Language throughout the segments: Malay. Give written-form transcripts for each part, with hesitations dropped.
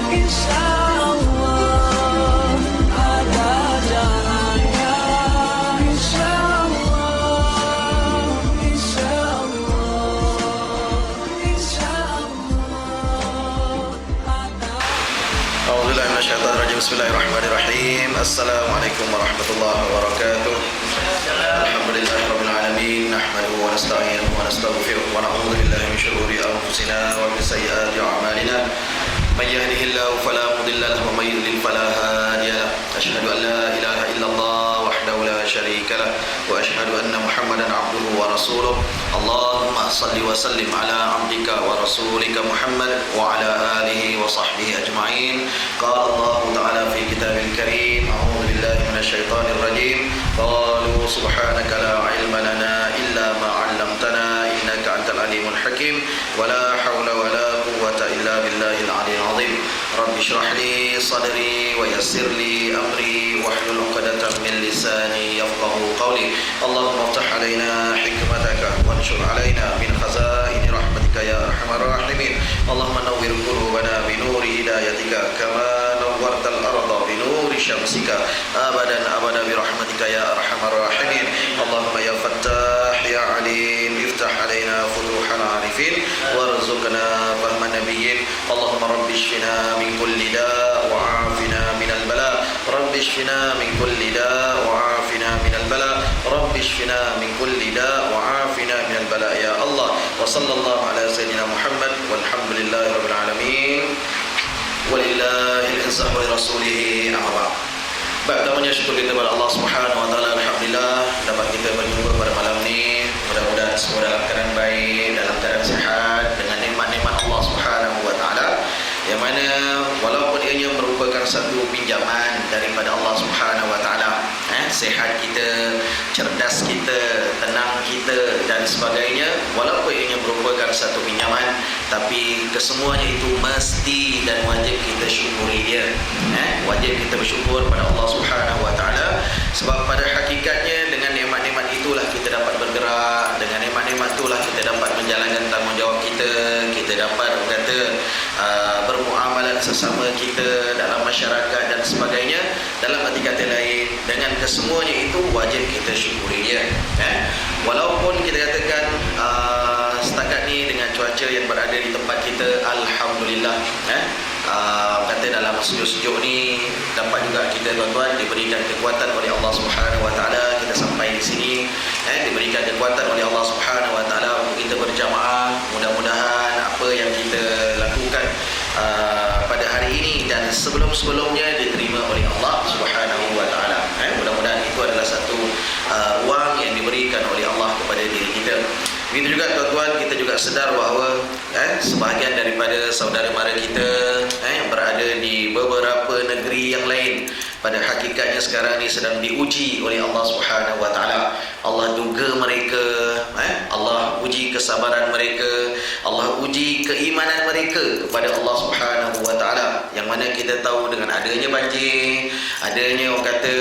insyaallah ada jalannya, insyaallah, insyaallah, insyaallah ada. A'udzubillahi minasyaitonirrajim. Bismillahirrahmanirrahim. Assalamualaikum warahmatullahi wabarakatuh. Alhamdulillahirabbil alamin. Nahmaduhu wa nasta'inuhu wa nastaghfiruh wa na'udzu billahi min shururi anfusina wa min sayyiati a'malina. May yahdihillahu fala mudilla lahu wa may yudlil fala hadiya lahu. Asyhadu an la ilaha illallah wahdahu la syarika lahu wa asyhadu anna Muhammadan 'abduhu wa rasuluh. Allahumma shalli wa sallim ala 'abdika wa rasulika Muhammad wa ala alihi wa sahbihi ajma'in. Qala Allah ta'ala fi kitabil karim, a'udzu billahi minasyaitonir rajim. Qalu subhanaka la 'ilma lana illa ma 'allamtana innaka antal alimul hakim wa la haula wa la quwwata illa billahil 'aliyyil 'azim. Rabbi shrah li sadri wa yassir li amri wahlul 'uqdatam min lisani yafqahu qawli. Allahumma iftah 'alaina hikmataka wanshur 'alaina min khazaini rahmatika ya arhamar rahimin. Allahumma nawwir qulubana bi nuri hidayatika kama nawwartal arda bi nuri syamsika abadan abada bi rahmatika ya arhamar rahimin. Allahumma ya fattah ya alim iftah 'alaina futuhal 'arifin warzuqna fahman nabiyyin. Allahumma rabbi shfina min kulli da' wa 'afina min al-bala. Rabbi shfina min kulli da' wa 'afina min al-bala. Rabbi shfina min kulli da' wa 'afina min al-bala ya Allah. Wa sallallahu ala sayyidina Muhammad walhamdulillahi rabbil alamin. Walillahil insah wa rasulihi amma ba'd. Pertamanya syukur kita kepada Allah Subhanahu wa taala. Alhamdulillah dapat kita berjumpa pada malam ini. Mudah-mudahan semua dalam keadaan baik, dalam keadaan sihat dengan nikmat-nikmat Allah Subhanahu wa taala, yang mana walaupun ianya merupakan satu pinjaman daripada Allah Subhanahu wa taala, sihat kita, cerdas kita, tenang kita dan sebagainya, walaupun ianya merupakan satu pinjaman, tapi kesemuanya itu mesti dan wajib kita syukuri dia. Wajib kita bersyukur pada Allah Subhanahu wa taala, sebab pada hakikatnya dengan nikmat-nikmat itulah kita dapat bergerak, dengan nikmat-nikmat itulah kita dapat menjalankan tanggungjawab kita, kita dapat bermuamalah sesama kita dalam masyarakat dan sebagainya. Dalam arti kata lain, dengan kesemuanya itu wajib kita syukuri dia. Walaupun kita katakan setakat ni dengan cuaca yang berada di tempat kita, alhamdulillah, kata dalam sejuk-sejuk ni dapat juga kita tuan-tuan diberikan kekuatan oleh Allah Subhanahu wa taala, kita sampai di sini, diberikan kekuatan oleh Allah Subhanahu wa taala untuk kita berjamaah. Mudah-mudahan apa yang kita lakukan pada hari ini dan sebelum-sebelumnya diterima oleh Allah Subhanahu wa taala. Mudah-mudahan itu adalah satu ruang yang diberikan oleh Allah kepada diri kita. Begitu juga tuan-tuan, kita juga sedar bahawa sebahagian daripada saudara mara kita yang berada di beberapa negeri yang lain, pada hakikatnya sekarang ni sedang diuji oleh Allah Subhanahu wa taala. Allah duga mereka, Allah uji kesabaran mereka, Allah uji keimanan mereka kepada Allah Subhanahu wa taala. Yang mana kita tahu dengan adanya banjir, adanya orang kata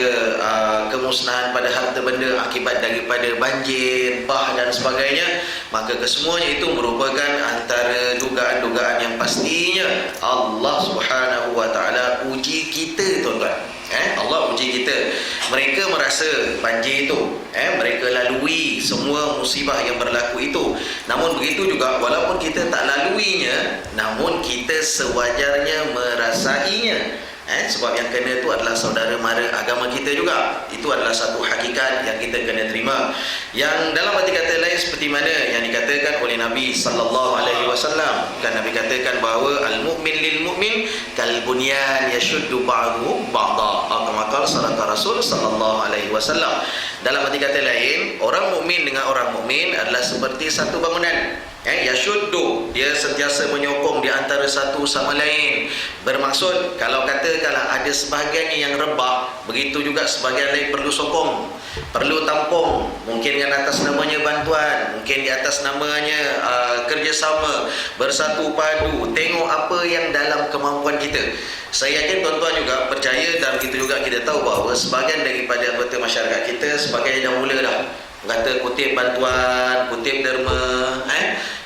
kemusnahan pada harta benda akibat daripada banjir, bah dan sebagainya, maka kesemuanya itu merupakan antara dugaan-dugaan yang pastinya Allah Subhanahu wa taala uji kita tuan-tuan. Allah uji kita. Mereka merasa banjir itu, mereka lalui semua musibah yang berlaku itu. Namun begitu juga, walaupun kita tak laluinya, namun kita sewajarnya merasainya. Sebab yang kena itu adalah saudara mara agama kita juga. Itu adalah satu hakikat yang kita kena terima. Yang dalam arti kata lain seperti mana yang dikatakan oleh Nabi sallallahu alaihi wasallam. Kan Nabi katakan bahawa al-mu'min lil mu'min kal bunyan yashuddu ba'dahu ba'dha. Maka sadaqa Rasul sallallahu alaihi wasallam. Dalam arti kata lain, orang mukmin dengan orang mukmin adalah seperti satu bangunan. Yashuddu, dia sentiasa menyokong di antara satu sama lain. Bermaksud, kalau katakanlah ada sebahagiannya yang rebah, begitu juga sebahagian lain perlu sokong, perlu tampung. Mungkin dengan atas namanya bantuan, mungkin di atas namanya kerjasama, bersatu padu, tengok apa yang dalam kemampuan kita. Saya yakin tuan-tuan juga percaya, dan begitu juga kita tahu bahawa sebahagian daripada anggota masyarakat kita sebagai dahulu dah kata kutip bantuan, kutip derma.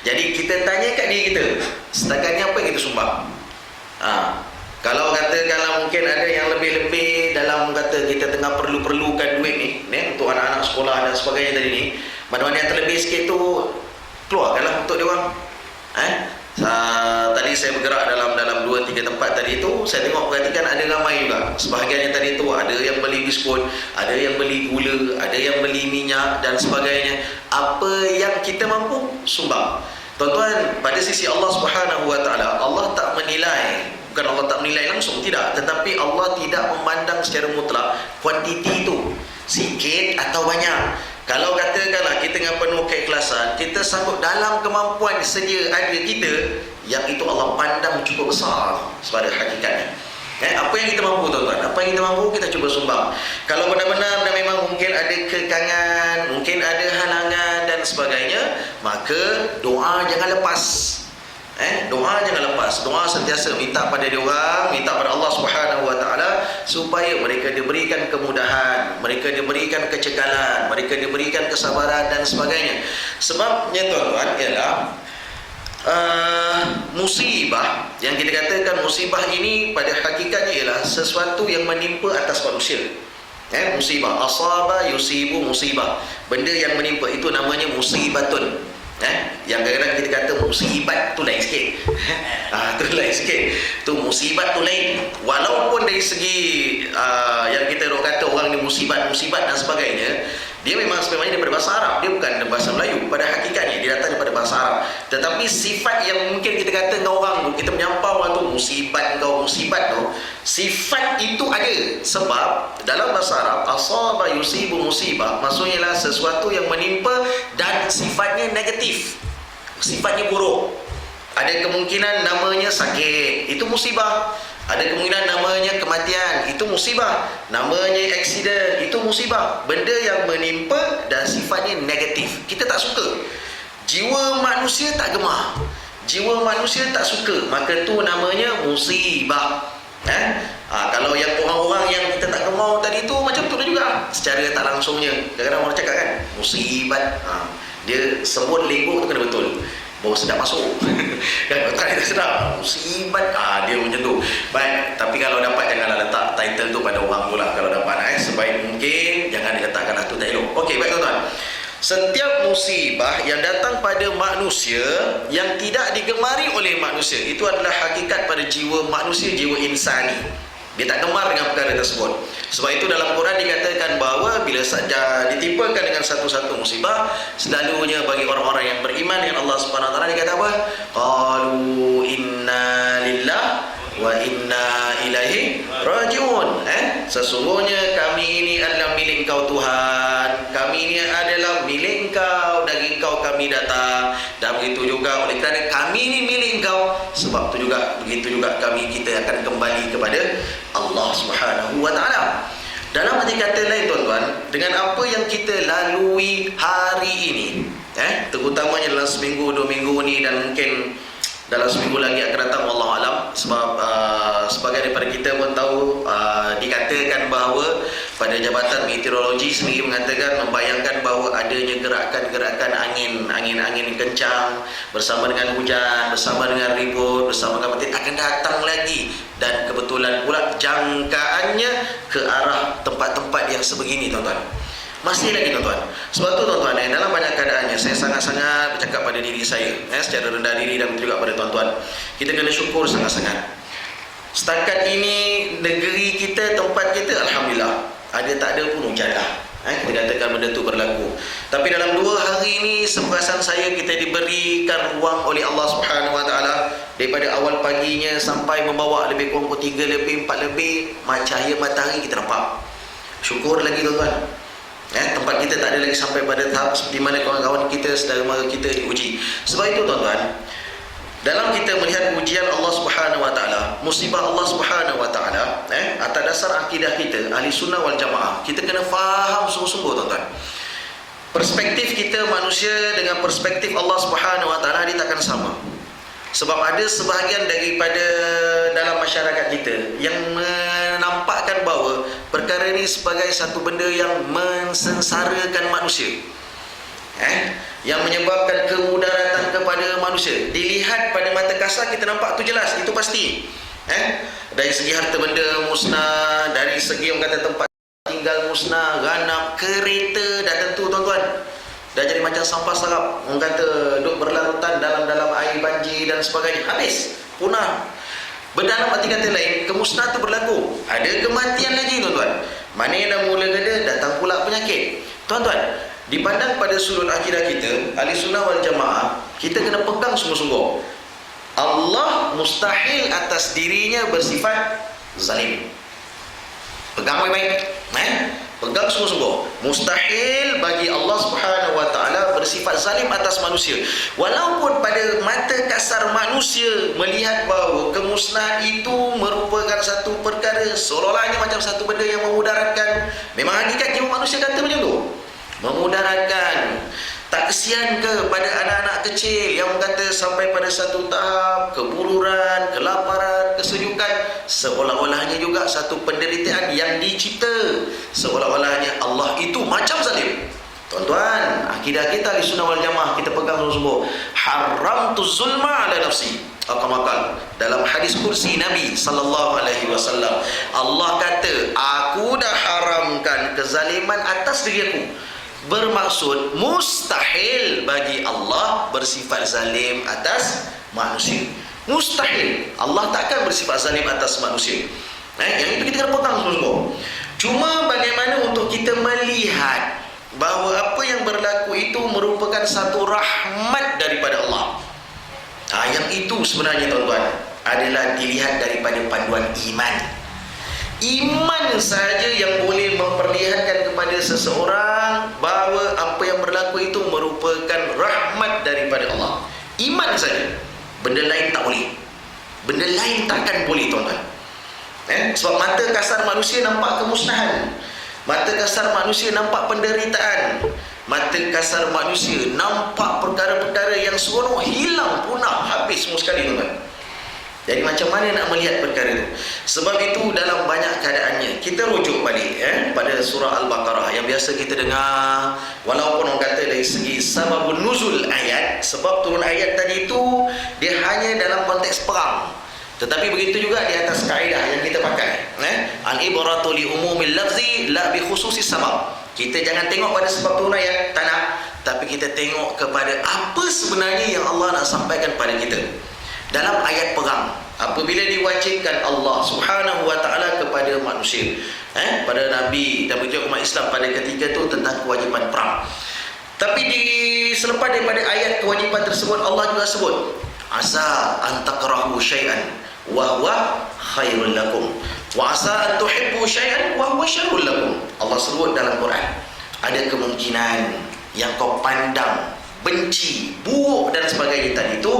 Jadi kita tanya kat diri kita, setakat ni apa yang kita sumbang? Kalau katakanlah mungkin ada yang lebih-lebih dalam kata kita tengah perlukan duit ni untuk anak-anak sekolah dan sebagainya tadi ni, mana-mana yang terlebih sikit tu keluarkanlah untuk dia orang. Tadi saya bergerak dalam 2-3 tempat tadi tu, saya tengok perhatikan ada ramai juga. Sebahagian yang tadi tu ada yang beli biskut, ada yang beli gula, ada yang beli minyak dan sebagainya. Apa yang kita mampu sumbang. Tuan-tuan, pada sisi Allah Subhanahu Wa Taala, Allah tak menilai, bukan Allah tak menilai langsung, tidak, tetapi Allah tidak memandang secara mutlak kuantiti itu sikit atau banyak. Kalau katakanlah kita dengan penuh keikhlasan, kita sanggup dalam kemampuan sedia ada kita, yang itu Allah pandang cukup besar sepada hakikatnya. Apa yang kita mampu, tuan-tuan, apa yang kita mampu kita cuba sumbang. Kalau benar-benar dan memang mungkin ada kekangan, mungkin ada halangan dan sebagainya, maka doa jangan lepas. Doa jangan lepas. Doa sentiasa minta pada dia orang, minta pada Allah Subhanahu Wa Taala supaya mereka diberikan kemudahan, mereka diberikan kecekalan, mereka diberikan kesabaran dan sebagainya. Sebabnya tuan-tuan ialah musibah, yang kita katakan musibah ini pada hakikatnya ialah sesuatu yang menimpa atas manusia. Musibah, asaba yusibu musibah, benda yang menimpa itu namanya musibatun. Yang kadang-kadang kita kata musibat tu lain sikit. Tu lain sikit. Tu musibat tu lain. Walaupun dari segi yang kita kata orang ni musibat dan sebagainya, dia memang sebenarnya daripada bahasa Arab, dia bukan dari bahasa Melayu. Pada hakikatnya dia datang daripada bahasa Arab. Tetapi sifat yang mungkin kita kata dengan orang tu, kita menyampau orang tu musibat tu, sifat itu ada. Sebab dalam bahasa Arab, asaba yusibu musibah, maksudnya lah sesuatu yang menimpa dan sifatnya negatif, sifatnya buruk. Ada kemungkinan namanya sakit, itu musibah. Ada kemungkinan namanya kematian, itu musibah. Namanya aksiden, itu musibah. Benda yang menimpa dan sifatnya negatif, kita tak suka. Jiwa manusia tak gemar, jiwa manusia tak suka, maka tu namanya musibah. Kalau yang orang-orang yang kita tak gemar tadi tu macam tu juga, secara tak langsungnya. Kadang-kadang orang cakap kan musibat, dia sebut lingkup tu kena betul, baru sedap masuk. Kan tak sedap musibat, dia macam tu. Baik, tapi kalau dapat janganlah letak title tu pada orang tu lah. Kalau dapat sebaik mungkin jangan diletakkan tu, tak elok. Okey, baik tuan-tuan. Setiap musibah yang datang pada manusia yang tidak digemari oleh manusia, itu adalah hakikat pada jiwa manusia, jiwa insani. Dia tak gemar dengan perkara tersebut. Sebab itu dalam Quran dikatakan bahawa bila saja ditimpakan dengan satu-satu musibah, selalunya bagi orang-orang yang beriman dengan Allah Subhanahu Wa Taala, dia kata apa? Qalu inna lillah wa inna ilaihi rajiun. Sesungguhnya kami ini adalah milik Engkau Tuhan, kami ini adalah milik Engkau, dari Engkau kami datang, dan begitu juga oleh kerana kami ini milik Engkau, sebab itu juga begitu juga kami, kita akan kembali kepada Allah Subhanahu Wa Taala. Dalam arti kata lain tuan-tuan, dengan apa yang kita lalui hari ini, terutamanya dalam seminggu 2 minggu ni, dan mungkin dalam seminggu lagi akan datang, wallahu alam. Sebab sebagai daripada kita pun tahu, dikatakan bahawa pada Jabatan Meteorologi sendiri mengatakan, membayangkan bahawa adanya gerakan-gerakan angin kencang bersama dengan hujan, bersama dengan ribut, bersama dengan petir akan datang lagi, dan kebetulan pula jangkaannya ke arah tempat-tempat yang sebegini tuan-tuan. Masih lagi tuan-tuan. Sebab tu tuan-tuan, dalam banyak keadaannya saya sangat-sangat bercakap pada diri saya, secara rendah diri, dan juga pada tuan-tuan, kita kena syukur sangat-sangat. Setakat ini negeri kita, tempat kita, alhamdulillah, ada tak ada pun hujan lah. Kita katakan benda tu berlaku. Tapi dalam 2 hari ini, seperasan saya, kita diberikan ruang oleh Allah Subhanahu Wa Taala daripada awal paginya sampai membawa lebih kurang 3 lebih 4 lebih cahaya matahari kita nampak. Syukur lagi tuan-tuan. Tempat kita tak ada lagi sampai pada tahap seperti mana kawan-kawan kita, saudara mara kita diuji. Sebab itu tuan-tuan, dalam kita melihat ujian Allah Subhanahu Wa Taala, musibah Allah Subhanahu Wa Taala, atas dasar akidah kita ahli sunnah wal jamaah, kita kena faham sungguh-sungguh tuan-tuan. Perspektif kita manusia dengan perspektif Allah Subhanahu Wa Taala dia takkan sama. Sebab ada sebahagian daripada dalam masyarakat kita yang menampakkan bahawa perkara ini sebagai satu benda yang mensengsarakan manusia, yang menyebabkan kemudaratan kepada manusia. Dilihat pada mata kasar kita nampak tu jelas, itu pasti. Dari segi harta benda musnah, dari segi orang kata tempat tinggal musnah, ganap, kereta dah tentu tuan-tuan. Dah jadi macam sampah sarap. Orang kata duk berlarutan dalam air banjir dan sebagainya. Habis, punah. Berdalam arti kata lain, kemusnahan tu berlaku. Ada kematian lagi tuan-tuan. Mana yang dah mula gada, datang pula penyakit. Tuan-tuan, dipandang pada sudut akidah kita, ahli sunnah wal jamaah, kita kena pegang sungguh-sungguh. Allah mustahil atas dirinya bersifat zalim. Pegang baik-baik. Pegang sungguh-sungguh. Mustahil bagi Allah Subhanahu wa taala bersifat zalim atas manusia. Walaupun pada mata kasar manusia melihat bahawa kemusnahan itu merupakan satu perkara seolah-olahnya macam satu benda yang memudaratkan. Memang hakikat jiwa manusia kata macam tu. Memudaratkan. Tak kesian ke pada anak-anak kecil yang kata sampai pada satu tahap kebuluran, kelaparan, kesejukan, seolah-olahnya juga satu penderitaan yang dicipta, seolah-olahnya Allah itu macam zalim. Tuan-tuan, akidah kita di sunnah wal jamaah kita pegang sungguh-sungguh. Haramtu zulma ala nafsi. Akamakal dalam hadis kursi Nabi sallallahu alaihi wasallam, Allah kata, aku dah haramkan kezaliman atas diri aku. Bermaksud mustahil bagi Allah bersifat zalim atas manusia. Mustahil. Allah takkan bersifat zalim atas manusia. Yang itu kita kena pegang sungguh. Cuma bagaimana untuk kita melihat bahawa apa yang berlaku itu merupakan satu rahmat daripada Allah. Yang itu sebenarnya tuan-tuan adalah dilihat daripada panduan iman. Iman saja yang boleh memperlihatkan kepada seseorang bahawa apa yang berlaku itu merupakan rahmat daripada Allah. Iman saja. Benda lain tak boleh. Benda lain takkan boleh tuan-tuan. Sebab mata kasar manusia nampak kemusnahan. Mata kasar manusia nampak penderitaan. Mata kasar manusia nampak perkara-perkara yang seronok hilang, punah, habis semua sekali tuan-tuan. Jadi macam mana nak melihat perkara itu? Sebab itu dalam banyak keadaannya kita rujuk balik pada surah Al-Baqarah yang biasa kita dengar. Walaupun orang kata dari segi sababun nuzul ayat, sebab turun ayat tadi itu dia hanya dalam konteks perang. Tetapi begitu juga di atas kaedah yang kita pakai. Al-ibratu li umumil lafzi la bi khususis sabab. Kita jangan tengok pada sebab turun ayat, tak nak. Tapi kita tengok kepada apa sebenarnya yang Allah nak sampaikan pada kita. Dalam ayat perang, apabila diwajibkan Allah Subhanahu wa taala kepada manusia, pada Nabi dan juga umat Islam pada ketika itu tentang kewajipan perang. Tapi selepas daripada ayat kewajipan tersebut, Allah juga sebut asa an takrahu syai'an wa huwa khairul lakum wa asa an tuhibbu syai'an wa huwa syarrul lakum. Allah sebut dalam Quran, ada kemungkinan yang kau pandang benci, buruk dan sebagainya tadi itu,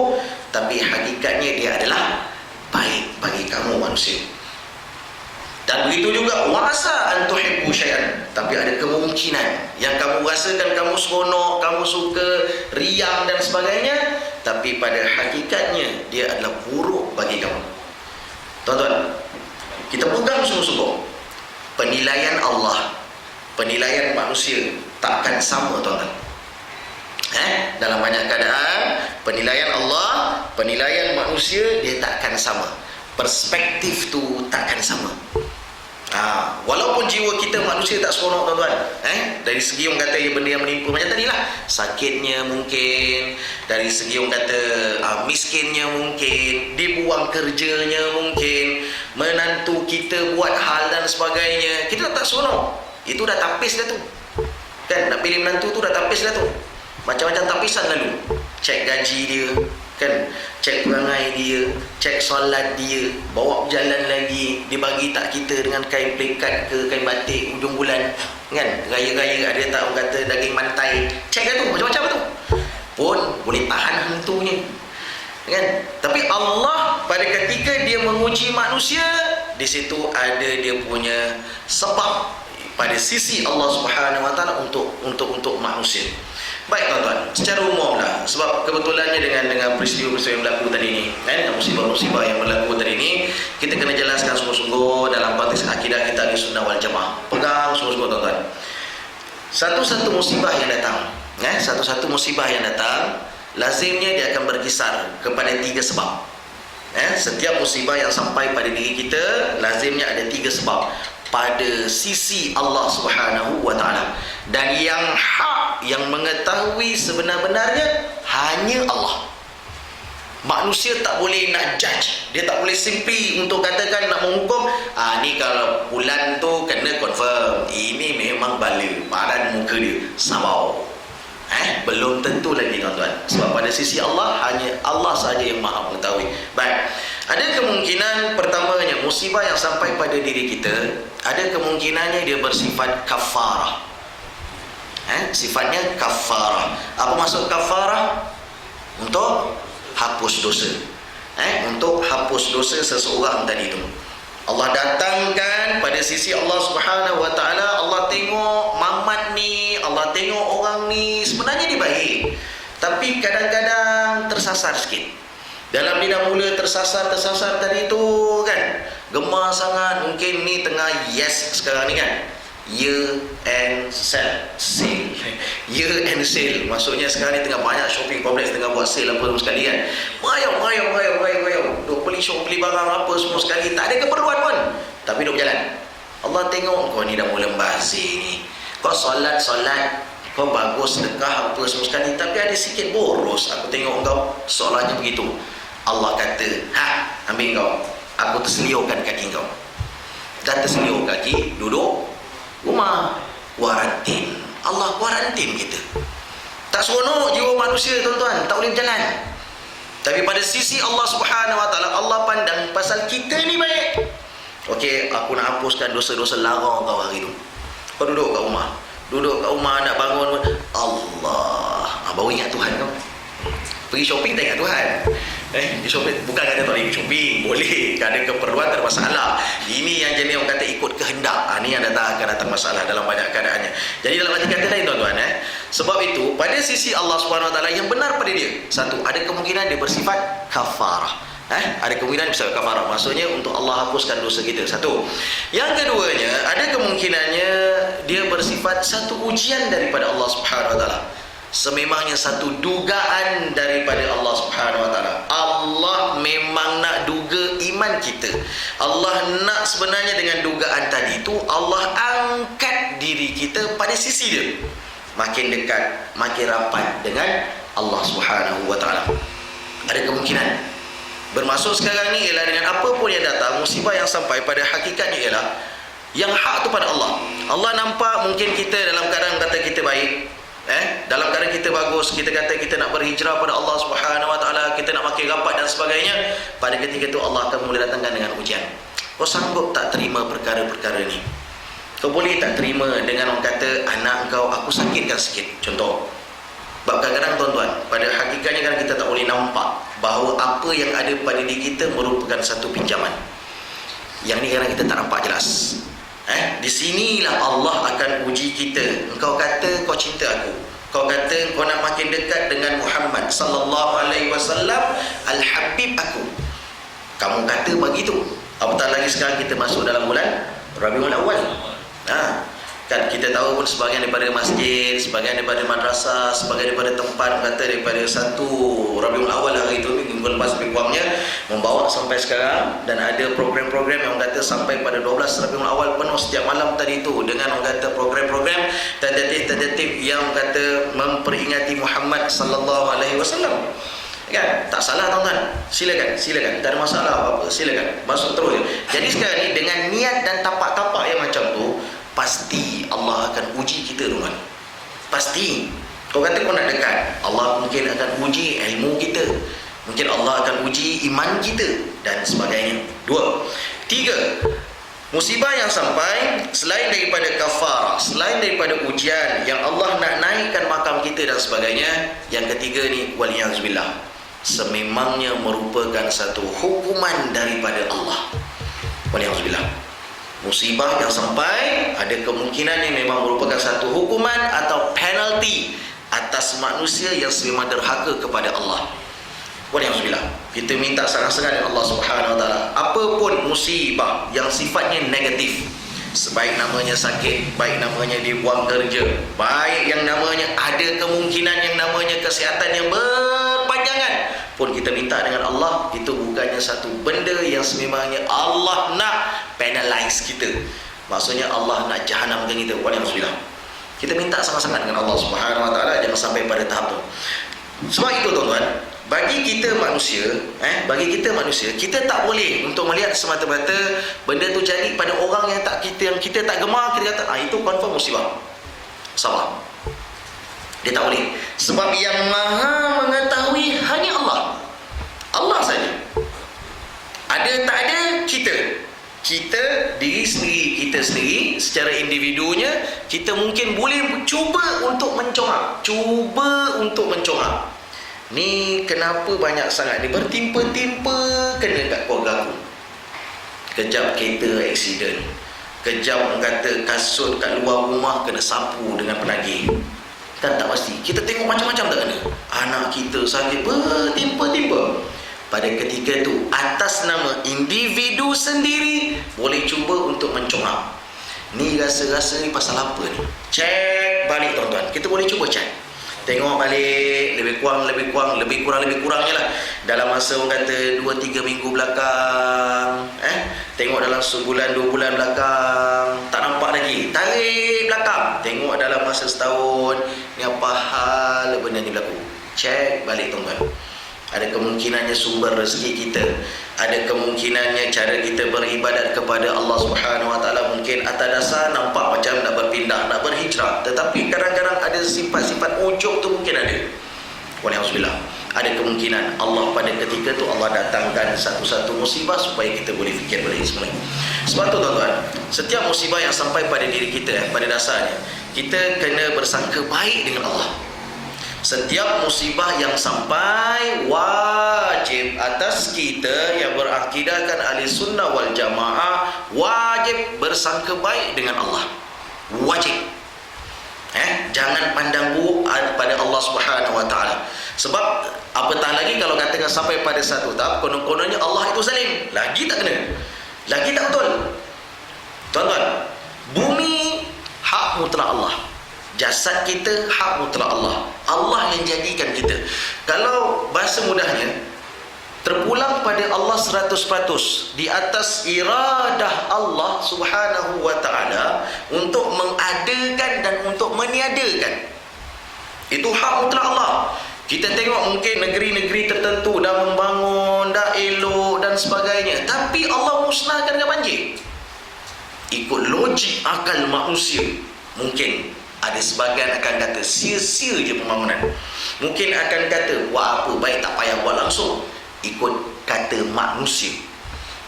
tapi hakikatnya dia adalah baik bagi kamu manusia. Dan begitu juga wasa an tuhibbu syai'an, tapi ada kemungkinan yang kamu rasakan kamu seronok, kamu suka, riang dan sebagainya, tapi pada hakikatnya dia adalah buruk bagi kamu. Tuan-tuan, kita pegang sungguh-sungguh. Penilaian Allah, penilaian manusia takkan sama tuan-tuan. Dalam banyak keadaan penilaian Allah, penilaian manusia dia takkan sama. Perspektif tu takkan sama. Walaupun jiwa kita manusia tak seronok tuan-tuan, dari segi orang kata benda yang menimpa macam tadi lah, sakitnya mungkin, dari segi orang kata miskinnya mungkin, dibuang kerjanya mungkin, menantu kita buat hal dan sebagainya, kita tak seronok. Itu dah tapis dah tu kan, nak pilih menantu tu dah tapis dah tu. Macam-macam tapisan lalu. Cek gaji dia kan, cek perangai dia, cek solat dia, bawa berjalan lagi, dibagi tak kita dengan kain pelikat ke kain batik ujung bulan kan, gaya-gaya ada tak orang kata daging mantai, cek kan tu, macam-macam tu pun boleh tahan hantunya kan. Tapi Allah pada ketika dia menguji manusia, di situ ada dia punya sebab pada sisi Allah Subhanahu wa taala untuk manusia. Baik tuan-tuan, secara umum lah, sebab kebetulannya dengan peristiwa-peristiwa yang berlaku tadi ni, musibah-musibah yang berlaku tadi ni, kita kena jelaskan sungguh-sungguh dalam konteks akidah kita di sunnah wal jamaah. Pegang sungguh-sungguh tuan-tuan. Satu-satu musibah yang datang, lazimnya dia akan berkisar kepada 3 sebab. Setiap musibah yang sampai pada diri kita lazimnya ada 3 sebab pada sisi Allah Subhanahu wa taala, dan yang hak yang mengetahui sebenar-benarnya hanya Allah. Manusia tak boleh nak judge, dia tak boleh simply untuk katakan nak menghukum, ni kalau bulan tu kena confirm, ini memang bala, padan muka dia sabau. Belum tentu lagi tuan-tuan, sebab pada sisi Allah hanya Allah sahaja yang maha mengetahui. Baik, ada kemungkinan pertamanya musibah yang sampai pada diri kita, ada kemungkinannya dia bersifat kafarah. Sifatnya kafarah. Apa maksud kafarah? Untuk hapus dosa. Untuk hapus dosa seseorang tadi itu. Allah datangkan pada sisi Allah Subhanahu wa taala, Allah tengok Mamat ni, Allah tengok orang ni, sebenarnya dia baik, tapi kadang-kadang tersasar sikit. Dalam dia dah mula tersasar tadi tu kan, gemar sangat, mungkin ni tengah yes sekarang ni kan, year and sale. Year and sale, maksudnya sekarang ni tengah banyak shopping complex tengah buat sale apa semua sekali kan. Merayau. Duk beli shop, beli barang apa semua sekali, tak ada keperluan pun, tapi duk berjalan. Allah tengok kau ni dah mula bazir ni, kau solat, kau bagus sedekah apa semua sekali, tapi ada sikit boros. Aku tengok kau solatnya begitu. Allah kata, ambil kau, aku terseliurkan kaki kau. Dah terseliur kaki, duduk rumah, kuarantin. Allah kuarantin kita. Tak seronok jiwa manusia tuan-tuan, tak boleh berjalan. Tapi pada sisi Allah Subhanahu wa taala, Allah pandang pasal kita ni baik. Okey, aku nak hapuskan dosa-dosa larang kau hari tu. Kau duduk kat rumah nak bangun, Allah, baru ingat Tuhan kau. Pergi shopping tak ingat Tuhan. Di shopping, bukan kata tak boleh shopping, boleh, ada keperluan, tak ada masalah. Ini yang jenis orang kata ikut kehendak. Ini yang akan datang masalah dalam banyak keadaannya. Jadi dalam arti kata lain tuan-tuan, sebab itu pada sisi Allah Subhanahu wa taala yang benar pada dia, satu, ada kemungkinan dia bersifat kafarah. Ada kemungkinan bisa kafarah, maksudnya untuk Allah hapuskan dosa kita, satu. Yang keduanya, ada kemungkinannya dia bersifat satu ujian daripada Allah Subhanahu wa taala. Sememangnya satu dugaan daripada Allah Subhanahu wa taala. Allah memang nak duga iman kita. Allah nak sebenarnya dengan dugaan tadi itu Allah angkat diri kita pada sisi dia, makin dekat, makin rapat dengan Allah Subhanahu wa taala. Ada kemungkinan. Bermaksud sekarang ni ialah dengan apa pun yang datang, musibah yang sampai, pada hakikatnya ialah yang hak tu pada Allah. Allah nampak mungkin kita dalam keadaan kata kita baik, dalam keadaan kita bagus, kita kata kita nak berhijrah pada Allah Subhanahu wa taala, kita nak makin rapat dan sebagainya. Pada ketika itu Allah akan mula datangkan dengan ujian. Kau sanggup tak terima perkara-perkara ni? Kau boleh tak terima dengan orang kata anak kau aku sakitkan sikit, contoh. Sebab kadang-kadang tuan-tuan, pada hakikatnya kadang kita tak boleh nampak bahawa apa yang ada pada diri kita merupakan satu pinjaman. Yang ni kadang kita tak nampak jelas. Di sinilah Allah akan uji kita. Engkau kata kau cinta aku, kau kata kau nak makin dekat dengan Muhammad sallallahu alaihi wasallam, al-habib aku. Kamu kata begitu. Apatah lagi sekarang kita masuk dalam bulan Rabiul Awal. Kan kita tahu pun sebahagian daripada masjid, sebahagian daripada madrasah, sebahagian daripada tempat kata daripada 1 Rabiul Awal hari itu, minggu lepas lebih kurangnya, membawa sampai sekarang. Dan ada program-program yang kata sampai pada 12 Rabiul Awal penuh setiap malam tadi itu, dengan orang kata program-program tentatif yang kata memperingati Muhammad sallallahu alaihi wasallam. Kan? Tak salah tuan-tuan. Silakan. Tak ada masalah apa-apa. Silakan. Masuk terus. Jadi sekarang ni dengan niat dan tapak-tapak yang macam tu, pasti Allah akan uji kita tuan. Pasti. Kau kata kau nak dekat, Allah mungkin akan uji ilmu kita. Mungkin Allah akan uji iman kita dan sebagainya. 2. 3. Musibah yang sampai selain daripada kafarah, selain daripada ujian yang Allah nak naikkan makam kita dan sebagainya. Yang ketiga ni, waliyazubillah, sememangnya merupakan satu hukuman daripada Allah. Waliyazubillah. Musibah yang sampai ada kemungkinan ini memang merupakan satu hukuman atau penalti atas manusia yang sememang derhaka kepada Allah. Walhamdulillah. Kita minta sangat-sangat Allah Subhanahu wa taala, apapun musibah yang sifatnya negatif, sebaik namanya sakit, baik namanya dibuang kerja, baik yang namanya ada kemungkinan yang namanya kesihatan yang berpanjangan, pun kita minta dengan Allah, itu bukannya satu benda yang sememangnya Allah nak penalize kita. Maksudnya Allah nak jahanamkan kita. Walhamdulillah. Kita minta sangat-sangat dengan Allah Subhanahu Wa Taala, jangan sampai pada tahap tu. Sebab itu tuan-tuan, bagi kita manusia, kita tak boleh untuk melihat semata-mata benda tu jadi pada orang yang kita tak gemar, kita kata itu confirm musibah. Sabar. Dia tak boleh. Sebab yang maha mengetahui hanya Allah. Allah saja. Ada tak ada kita diri sendiri, kita sendiri secara individunya, kita mungkin boleh cuba untuk mencorak. Ni kenapa banyak sangat ni bertimpa-timpa kena kat keluarga aku. Kejap kereta aksiden, kejap orang kata kasut kat luar rumah kena sapu dengan penagih. Kan tak pasti. Kita tengok macam-macam tak kena. Anak kita sakit bertimpa-timpa. Pada ketika tu, atas nama individu sendiri, boleh cuba untuk mencorak. Ni rasa-rasa ni pasal apa ni? Cek balik tuan-tuan. Kita boleh cuba cek. Tengok balik, lebih kurangnya lah. Dalam masa orang kata 2-3 minggu belakang, tengok dalam sebulan 2 bulan belakang, tak nampak lagi. Tarik belakang, tengok dalam masa setahun, ni apa hal benda ni berlaku. Cek balik tuan-tuan. Ada kemungkinannya sumber rezeki kita, ada kemungkinannya cara kita beribadat kepada Allah Subhanahu Wa Taala mungkin atas dasar nampak macam nak berpindah, nak berhijrah, tetapi kadang-kadang ada sifat-sifat ujub tu mungkin ada. Walhamdulillah. Ada kemungkinan Allah pada ketika tu Allah datangkan satu-satu musibah supaya kita boleh fikir balik semula. Sebab tu tuan-tuan, setiap musibah yang sampai pada diri kita, pada dasarnya kita kena bersangka baik dengan Allah. Setiap musibah yang sampai, wajib atas kita yang berakidahkan ahli sunnah wal jamaah, wajib bersangka baik dengan Allah. Wajib. Jangan pandang buruk pada Allah Subhanahu Wa Taala. Sebab apatah lagi kalau katakan sampai pada satu tahap konon-kononnya Allah itu zalim, lagi tak kena, lagi tak betul. Tuan-tuan, bumi hak mutlak Allah. Jasad kita hak mutlak Allah. Allah yang jadikan kita. Kalau bahasa mudahnya, terpulang pada Allah 100% di atas iradah Allah Subhanahu Wa Taala untuk mengadakan dan untuk meniadakan. Itu hak mutlak Allah. Kita tengok mungkin negeri-negeri tertentu dah membangun, dah elok dan sebagainya, tapi Allah musnahkan dengan banjir. Ikut logik akal manusia, mungkin ada sebahagian akan kata sia-sia je pembangunan. Mungkin akan kata buat apa baik tak payah buat langsung. Ikut kata manusia.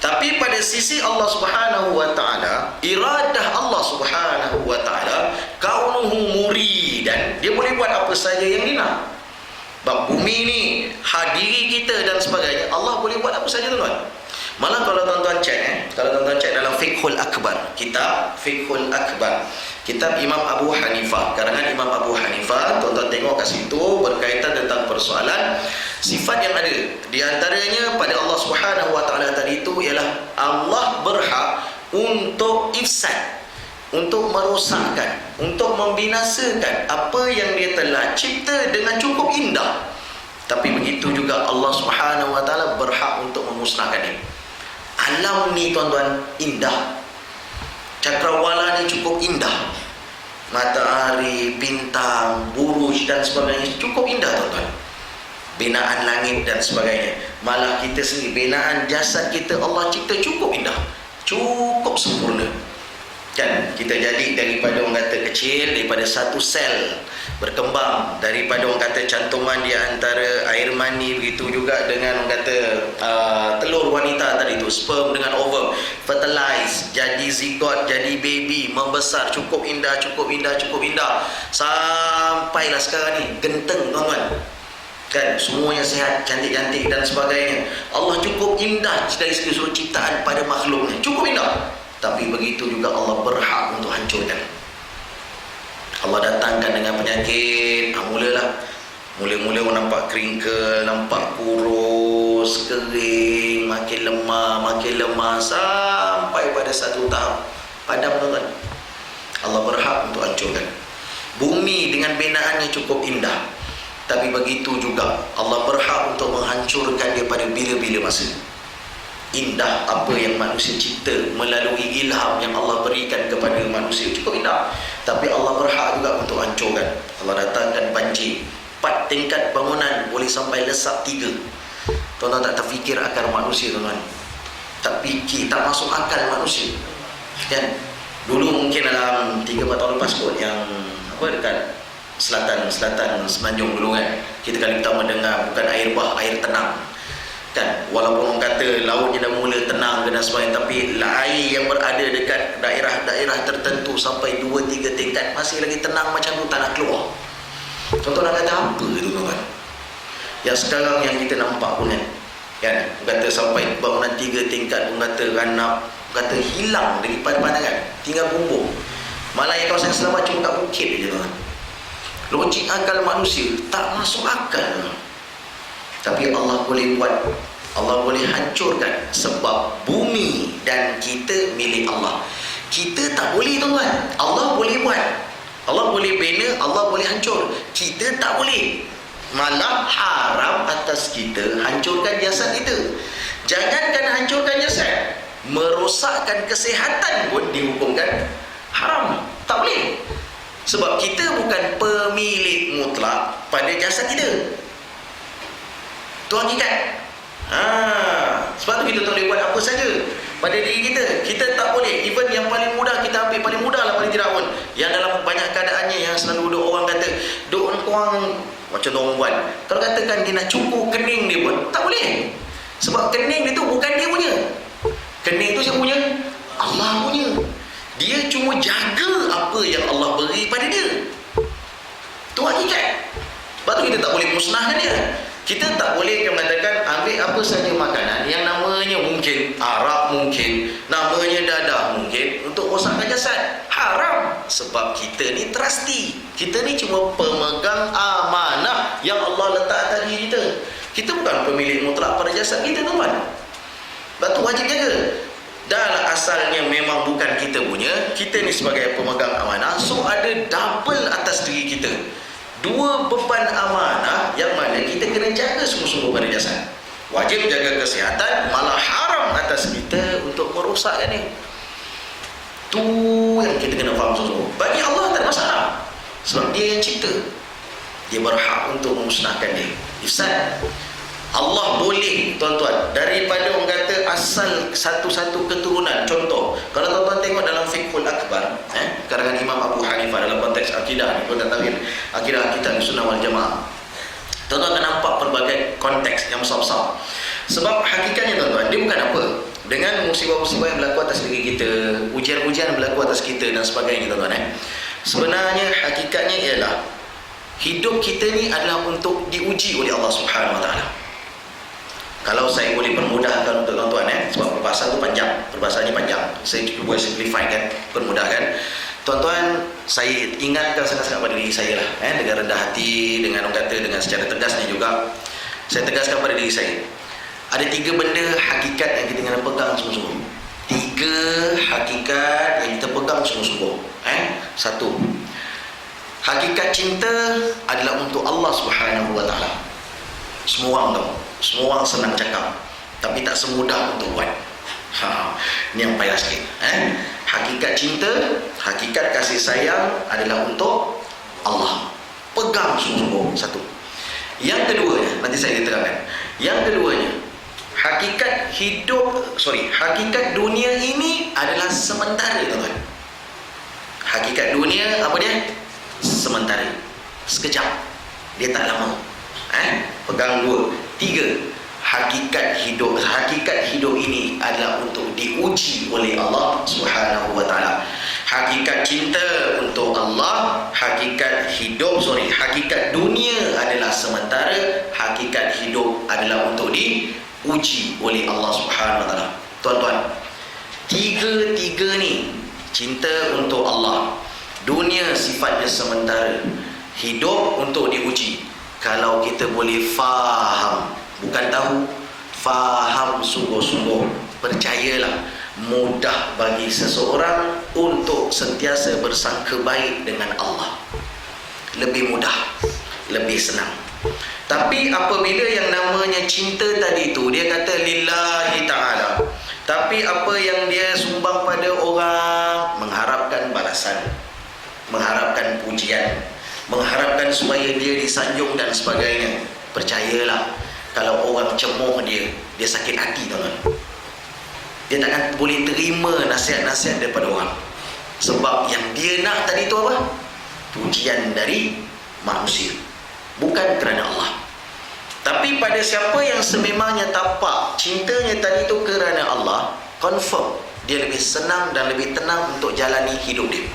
Tapi pada sisi Allah Subhanahu Wa Taala, iradah Allah Subhanahu Wa Taala, kaunuhu muridan, dia boleh buat apa saja yang dia nak. Bab bumi ni, hadiri kita dan sebagainya, Allah boleh buat apa saja tuan-tuan. Malah kalau tuan-tuan cek dalam Fiqhul Akbar, kitab Fiqhul Akbar, kitab Imam Abu Hanifah, karangan Imam Abu Hanifah, tuan-tuan tengok kat situ berkaitan tentang persoalan sifat yang ada. Di antaranya pada Allah Subhanahu Wa Taala tadi itu ialah Allah berhak untuk ifsad, untuk merosakkan, untuk membinasakan apa yang dia telah cipta dengan cukup indah. Tapi begitu juga Allah Subhanahu Wa Taala berhak untuk memusnahkannya. Alam ni tuan-tuan indah. Cakrawala ni cukup indah. Matahari, bintang, buruj dan sebagainya cukup indah tuan-tuan. Binaan langit dan sebagainya. Malah kita sendiri, binaan jasad kita Allah cipta cukup indah, cukup sempurna. Kan kita jadi daripada orang kata kecil, daripada satu sel berkembang, daripada orang kata cantuman di antara air mani, begitu juga dengan orang kata telur wanita tadi tu, sperm dengan ovum, fertilize, jadi zigot, jadi baby, membesar, cukup indah, sampailah sekarang ni genteng tuan-tuan. Kan semuanya sihat, cantik-cantik dan sebagainya. Allah cukup indah dari segi seluruh ciptaan pada makhluknya, cukup indah. Tapi begitu juga Allah berhak untuk hancurkan. Allah datangkan dengan penyakit, mula-mula orang nampak keringkel, nampak kurus, kering, makin lemah sampai pada satu tahap padam tuan-tuan. Allah berhak untuk hancurkan. Bumi dengan binaannya cukup indah. Tapi begitu juga Allah berhak untuk menghancurkan dia pada bila-bila masa. Indah apa yang manusia cipta melalui ilham yang Allah berikan kepada manusia, cukup indah. Tapi Allah berhak juga untuk hancurkan. Allah datangkan banjir, 4 tingkat bangunan boleh sampai lesap 3. Tuan-tuan tak terfikir akal manusia, tuan-tuan. Tak fikir, tak masuk akal manusia, kan? Dulu mungkin dalam 3-4 tahun lepas kot, yang dekat selatan Semenanjung dulu kan, kita kali pertama dengar bukan air bah, air tenang kan. Walaupun orang kata lautnya dah mula tenang dan sebagainya, tapi air yang berada dekat daerah-daerah tertentu sampai 2-3 tingkat masih lagi tenang macam tu, tak nak keluar. Tuan-tuan nak kata apa tu, tuan-tuan? Yang sekarang yang kita nampak pun kan, kata sampai bangunan 3 tingkat pun kata ranap, kata hilang daripada pandangan, tinggal bumbung. Malah yang kawasan selamat cuma kat bukit je, tuan. Logik akal manusia tak masuk akal. Tapi Allah boleh buat, Allah boleh hancurkan, sebab bumi dan kita milik Allah. Kita tak boleh, tuan. Allah boleh buat, Allah boleh bina, Allah boleh hancur. Kita tak boleh. Malah haram atas kita hancurkan jasad kita. Jangankan hancurkan jasad, merosakkan kesihatan pun dihukumkan haram. Tak boleh. Sebab kita bukan pemilik mutlak pada jasad kita. Itu hakikat. Sebab tu kita tak boleh buat apa saja pada diri kita. Kita tak boleh. Even yang paling mudah kita ambil, paling mudah lah paling tidak pun. Yang dalam banyak keadaannya yang selalu orang kata, duk orang macam tu orang buat. Kalau katakan dia nak cukur kening dia pun tak boleh. Sebab kening dia tu bukan dia punya. Kening tu siapa punya? Allah punya. Dia cuma jaga apa yang Allah beri pada dia. Itu hakikat. Sebab tu kita tak boleh musnahkan dia. Kita tak boleh mengatakan ambil apa saja makanan yang namanya mungkin Arab, mungkin namanya dadah, mungkin untuk rosakkan jasad. Haram. Sebab kita ni trustee. Kita ni cuma pemegang amanah yang Allah letak atas diri kita. Kita bukan pemilik mutlak pada jasad kita, tuan. Sebab tu wajib jaga. Dah asalnya memang bukan kita punya, kita ni sebagai pemegang amanah, so ada double atas diri kita. 2 beban amanah yang mana kita kena jaga sungguh-sungguh pada jasad. Wajib jaga kesihatan, malah haram atas kita untuk merosakkan ni. Tu yang kita kena faham sungguh. Bagi Allah tak ada masalah, sebab dia yang cipta. Dia berhak untuk memusnahkan dia. Ifsad. Allah boleh, tuan-tuan, daripada orang kata asal satu-satu keturunan. Contoh, kalau tuan-tuan tengok dalam Fiqhul Akbar, karangan Imam Abu Hanifah dalam konteks akidah ni, tuan-tuan tahu akidah kita Sunnah wal Jamaah, tuan-tuan akan nampak pelbagai konteks yang besar-besar. Sebab hakikatnya, tuan-tuan, dia bukan apa. Dengan musibah-musibah yang berlaku atas diri kita, ujian-ujian yang berlaku atas kita dan sebagainya, tuan-tuan, sebenarnya hakikatnya ialah hidup kita ni adalah untuk diuji oleh Allah Subhanahu Wa Taala. Kalau saya boleh permudahkan untuk tuan-tuan, sebab perbahasan tu panjang, perbahasannya panjang, saya cuba simplify kan, permudahkan. Tuan-tuan, saya ingatkan sangat-sangat pada diri saya lah, dengan rendah hati, dengan orang kata, dengan secara tegasnya juga, saya tegaskan pada diri saya. Ada 3 benda hakikat yang kita kena pegang sungguh-sungguh. 3 hakikat yang kita pegang sungguh-sungguh. 1, hakikat cinta adalah untuk Allah Subhanahu Wa Taala. Semua orang tahu, semua orang senang cakap, tapi tak semudah untuk buat. Ini yang payah sikit. Hakikat cinta, hakikat kasih sayang adalah untuk Allah. Pegang sungguh-sungguh. 1. Yang keduanya, nanti saya terangkan. Yang keduanya, hakikat dunia ini adalah sementara, tuan-tuan. Hakikat dunia apa dia? Sementara. Sekejap. Dia tak lama. Pegang 2. 3. Hakikat hidup ini adalah untuk diuji oleh Allah Subhanahu Wa Taala. Hakikat cinta untuk Allah, hakikat dunia adalah sementara, hakikat hidup adalah untuk diuji oleh Allah Subhanahu Wa Taala. Tuan-tuan, tiga ni, cinta untuk Allah, dunia sifatnya sementara, hidup untuk diuji. Kalau kita boleh faham, bukan tahu, faham sungguh-sungguh, percayalah, mudah bagi seseorang untuk sentiasa bersangka baik dengan Allah. Lebih mudah, lebih senang. Tapi apabila yang namanya cinta tadi itu, dia kata lillahi ta'ala, tapi apa yang dia sumbang pada orang, mengharapkan balasan, mengharapkan pujian, mengharapkan supaya dia disanjung dan sebagainya, percayalah, kalau orang cemoh dia sakit hati, tuan-tuan. Dia takkan boleh terima nasihat-nasihat daripada orang. Sebab yang dia nak tadi itu apa? Pujian dari manusia, bukan kerana Allah. Tapi pada siapa yang sememangnya tapak cintanya tadi itu kerana Allah, confirm dia lebih senang dan lebih tenang untuk jalani hidup dia.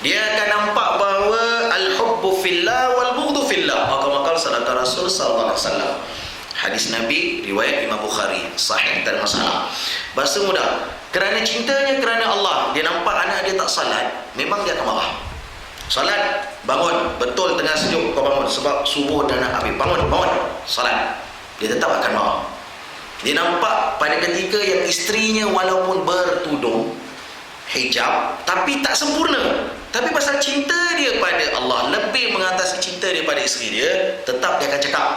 Dia akan nampak bahawa al-hubbu fillah wal bughdhu fillah. Maka sabda Rasul sallallahu alaihi wasallam. Hadis Nabi riwayat Imam Bukhari, sahih, tak ada masalah. Bahasa mudah, kerana cintanya kerana Allah, dia nampak anak dia tak salat, memang dia akan marah. Salat, bangun, betul tengah sejuk kau bangun sebab subuh dah nak habis, bangun, salat, dia tetap akan marah. Dia nampak pada ketika yang isterinya walaupun bertudung hijab tapi tak sempurna, tapi pasal cinta dia pada Allah lebih mengatasi cinta dia pada isteri dia, tetap dia akan cakap,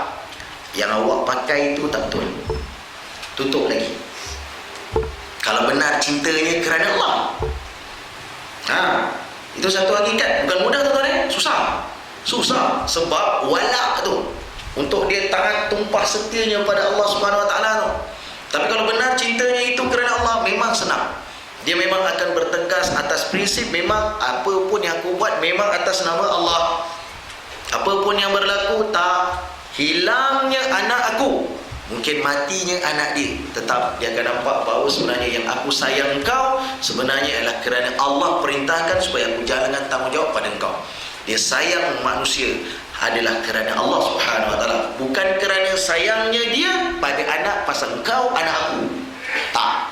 yang awak pakai itu tak betul, tutup lagi. Kalau benar cintanya kerana Allah, itu satu hakikat. Bukan mudah, tuan-tuan, susah sebab walak tu, untuk dia taat tumpah setianya pada Allah Subhanahu Wa Taala tu. Tapi kalau benar cintanya itu kerana Allah, memang senang. Dia memang akan bertegas atas prinsip, memang apa pun yang aku buat memang atas nama Allah. Apa pun yang berlaku, tak hilangnya anak aku, mungkin matinya anak dia, tetap dia akan nampak bahawa sebenarnya yang aku sayang kau sebenarnya adalah kerana Allah perintahkan supaya aku jalankan tanggungjawab pada engkau. Dia sayang manusia adalah kerana Allah Subhanahu Wa Taala, bukan kerana sayangnya dia pada anak pasal engkau anak aku. Tak.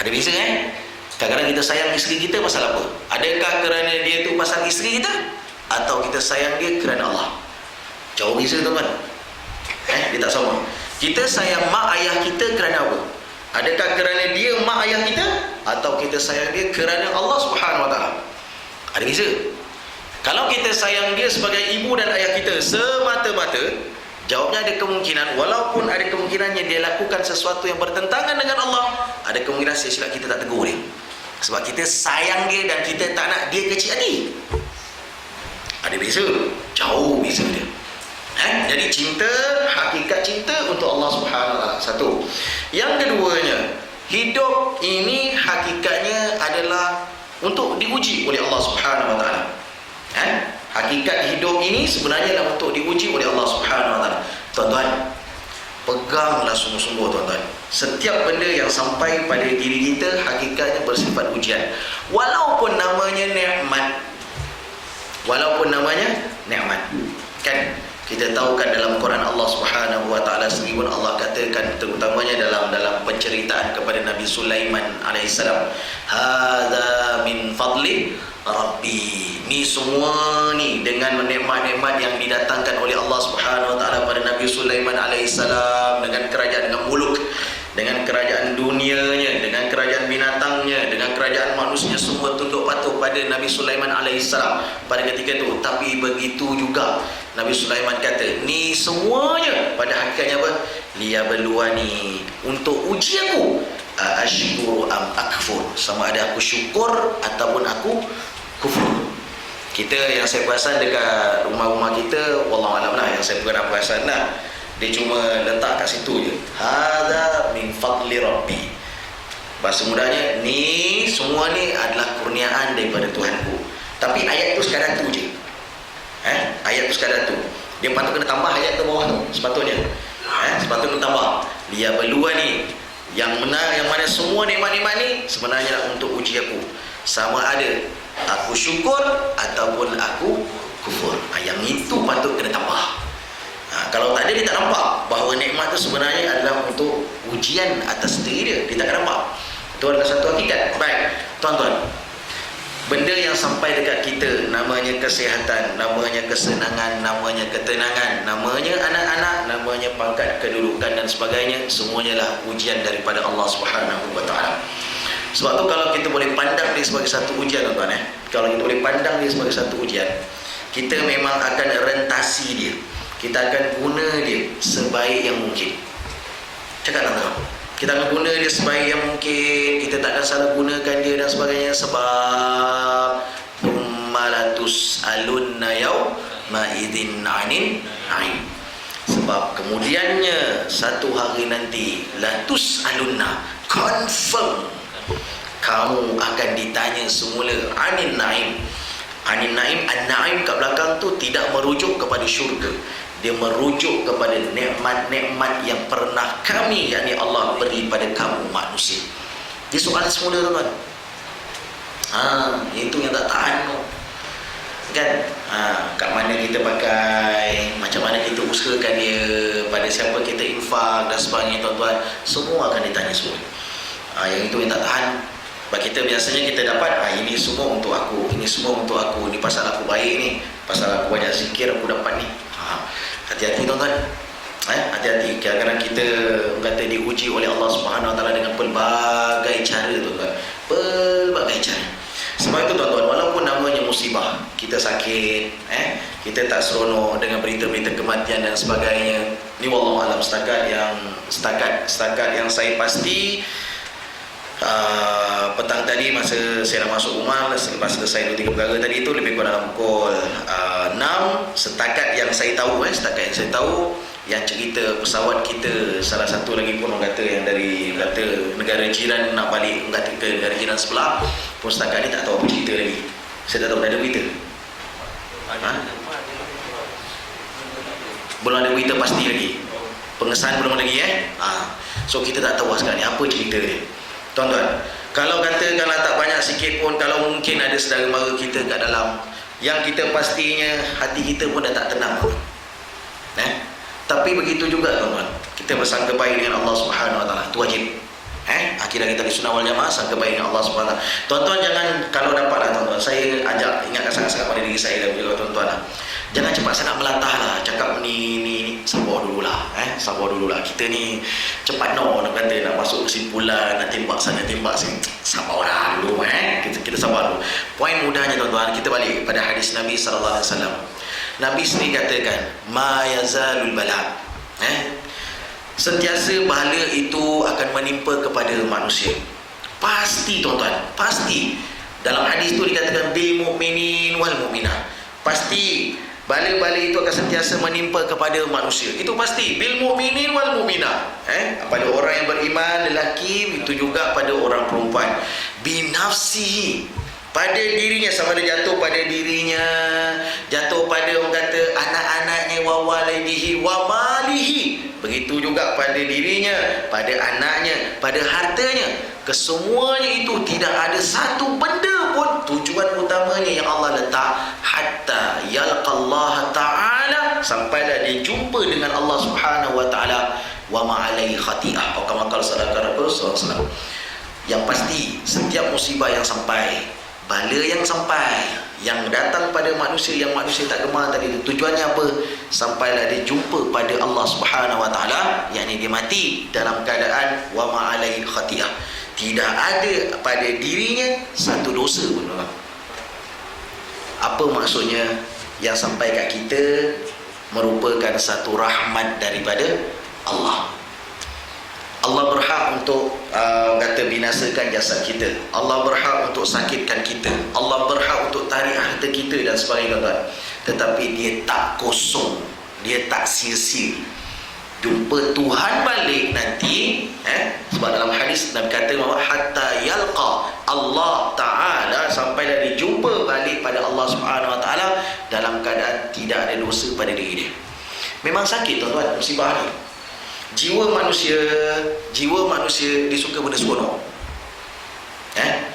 Ada beza kadang-kadang kita sayang isteri kita pasal apa? Adakah kerana dia tu pasal isteri kita, atau kita sayang dia kerana Allah? Jauh beza, teman. Dia tak sama. Kita sayang mak ayah kita kerana apa? Adakah kerana dia mak ayah kita, atau kita sayang dia kerana Allah Subhanahu Wa Taala? Ada beza. Kalau kita sayang dia sebagai ibu dan ayah kita semata-mata, jawabnya ada kemungkinan, walaupun ada kemungkinannya dia lakukan sesuatu yang bertentangan dengan Allah, ada kemungkinan silap kita tak tegur dia. Sebab kita sayang dia dan kita tak nak dia kecil hati. Ada beza. Jauh beza dia. Jadi cinta, hakikat cinta untuk Allah Subhanahu Wa Taala. Satu. Yang keduanya, hidup ini hakikatnya adalah untuk diuji oleh Allah Subhanahu Wa Taala. Hakikat hidup ini sebenarnya adalah untuk diuji oleh Allah Subhanahu Wa Taala. Tuan-tuan, peganglah sungguh-sungguh, tuan-tuan. Setiap benda yang sampai pada diri kita hakikatnya bersifat ujian. Walaupun namanya nikmat. Kan? Kita tahu kan dalam Quran Allah Subhanahu Wa Taala sendiri pun Allah katakan, terutamanya dalam penceritaan kepada Nabi Sulaiman alaihissalam, hadza min fadli Rabbi. Ni semua ni dengan nikmat-nikmat yang didatangkan oleh Allah Subhanahu Wa Taala pada Nabi Sulaiman alaihissalam, dengan kerajaan, dengan muluk, dengan kerajaan dunianya, dengan kerajaan binatangnya, dengan kerajaan manusia, semua tunduk patuh pada Nabi Sulaiman alaihissalam pada ketika itu. Tapi begitu juga Nabi Sulaiman kata, ni semuanya pada hakikatnya apa? Liyabluwani, untuk uji aku, ashkuru am akfur, sama ada aku syukur ataupun aku kufur. Kita yang saya perasan dekat rumah-rumah kita, wallahualam lah, yang saya pernah perasan lah, dia cuma letak kat situ je, hadza min fadli rabbi. Bahasa mudahnya, ni semua ni adalah kurniaan daripada Tuhanku. Tapi ayat tu sekadar tu je. Ayat tu sekadar tu. Dia patut kena tambah ayat tu bawah tu, sepatutnya. Sepatutnya tambah, liyabluwani, yang mana semua nikmat-nikmat ni sebenarnya untuk uji aku, sama ada aku syukur ataupun aku kufur. Yang itu patut kena tambah. Kalau tak ada, dia tak nampak bahawa nikmat itu sebenarnya adalah untuk ujian atas diri dia. Dia tak nampak. Itu adalah satu hakikat. Baik, tuan-tuan, benda yang sampai dekat kita, namanya kesihatan, namanya kesenangan, namanya ketenangan, namanya anak-anak, namanya pangkat kedudukan dan sebagainya, semuanya lah ujian daripada Allah Subhanahu Wa Taala. Sebab tu kalau kita boleh pandang dia sebagai satu ujian, tuan-tuan, kalau kita boleh pandang dia sebagai satu ujian, kita memang akan rentasi dia. kita akan guna dia sebaik yang mungkin. Cakap tak? Kita akan guna dia sebaik yang mungkin. Kita tak akan salah gunakan dia dan sebagainya. Sebab malatus alunna yauma idzin 'anil na'im. Sebab kemudiannya satu hari nanti latus alunna, confirm kamu akan ditanya semula 'anil na'im. Anil na'im, an-na'im kat belakang tu tidak merujuk kepada syurga. Dia merujuk kepada nikmat-nikmat yang pernah kami, yakni Allah, beri pada kamu manusia. Dia soalan semula tuan-tuan. Itu yang tak tahan tu. Kan? Kat mana kita pakai, macam mana kita usahakan dia, pada siapa kita infak dan sebagainya tuan-tuan. Semua akan ditanya semua. Yang itu yang tak tahan. Sebab kita biasanya kita dapat ini semua untuk aku, ini semua untuk aku, ni pasal aku baik ni, pasal aku banyak zikir aku dapat ni. Hati-hati tuan-tuan. Hati-hati. Kadang-kadang kita kata diuji oleh Allah Subhanahu Wa Taala dengan pelbagai cara tuan-tuan. Pelbagai cara. Sebab itu tuan-tuan, walaupun namanya musibah, kita sakit, kita tak seronok dengan berita-berita kematian dan sebagainya. Ni wallahu alam setakat yang saya pasti. Petang tadi masa saya nak masuk rumah, selepas selesai 2-3 perkara tadi itu, lebih kurang pukul 6, setakat yang saya tahu, yang cerita pesawat kita, salah satu lagi pun orang kata yang dari negara jiran nak balik ke negara jiran sebelah pun, setakat ni tak tahu apa cerita lagi. Saya tak tahu dah ada berita. Belum ada berita pasti lagi, pengesahan belum lagi. So kita tak tahu sekarang ni apa cerita dia. Tuan-tuan, kalau katakanlah tak banyak sikit pun, kalau mungkin ada saudara mara kita kat dalam, yang kita pastinya hati kita pun dah tak tenang pun. Tapi begitu juga tuan-tuan, kita bersangka baik dengan Allah Subhanahu Wa Taala. Itu wajib. Akidah kita di Sunnah wal Jamaah, sangka baik dengan Allah Subhanahu Wa Taala. Tuan-tuan jangan, kalau dapatlah tuan-tuan, saya ajak, ingatkan sangat-sangat pada diri saya dan juga tuan-tuan. Jangan cepat sangat melatah lah, cakap ni sabar dululah. Sabar dululah. Kita ni cepat nak kata, nak masuk kesimpulan, nak tembak sana tembak sini. Sabarlah dulu. Kita sabar dulu. Poin mudahnya tuan-tuan, kita balik pada hadis Nabi sallallahu alaihi wasallam. Nabi sendiri katakan, ma yazalul bala. Sentiasa bahala itu akan menimpa kepada manusia. Pasti tuan-tuan, pasti. Dalam hadis tu dikatakan bil mu'minin wal mu'minah. Pasti bala-bala itu akan sentiasa menimpa kepada manusia. Itu pasti. Bil mu'minin wal mu'minah. Pada orang yang beriman lelaki, itu juga pada orang perempuan. Binafsihi, pada dirinya, sama ada jatuh pada dirinya, jatuh pada orang kata anak-anaknya, wa walidihi wa malihi. Begitu juga pada dirinya, pada anaknya, pada hartanya. Kesemuanya itu tidak ada satu benda pun, tujuan utamanya yang Allah letak, hatta yalqallaha ta'ala, sampailah dia jumpa dengan Allah Subhanahu Wa Ta'ala, wa ma'alaihi khati'ah, atau kama qala sallallahu alaihi wasallam. Yang pasti setiap musibah yang sampai, bala yang sampai, yang datang pada manusia, yang manusia tak gemar tadi itu, tujuannya apa? Sampailah dia jumpa pada Allah Subhanahu Wa Ta'ala, yakni dia mati dalam keadaan wa ma'alaihi khati'ah, tidak ada pada dirinya satu dosa pun. Apa maksudnya? Yang sampai kat kita merupakan satu rahmat daripada Allah. Allah berhak untuk kata binasakan jasad kita. Allah berhak untuk sakitkan kita. Allah berhak untuk tarik harta kita dan sebagainya tuan. Tetapi dia tak kosong, dia tak sia-sia. Jumpa Tuhan balik nanti, sebab dalam hadis Nabi kata bahawa hatta yalqa Allah Ta'ala, sampailah dia jumpa balik pada Allah Subhanahu Wa Ta'ala dalam keadaan tidak ada dosa pada diri dia. Memang sakit tuan-tuan musibah ni. Jiwa manusia dia suka benda seronok,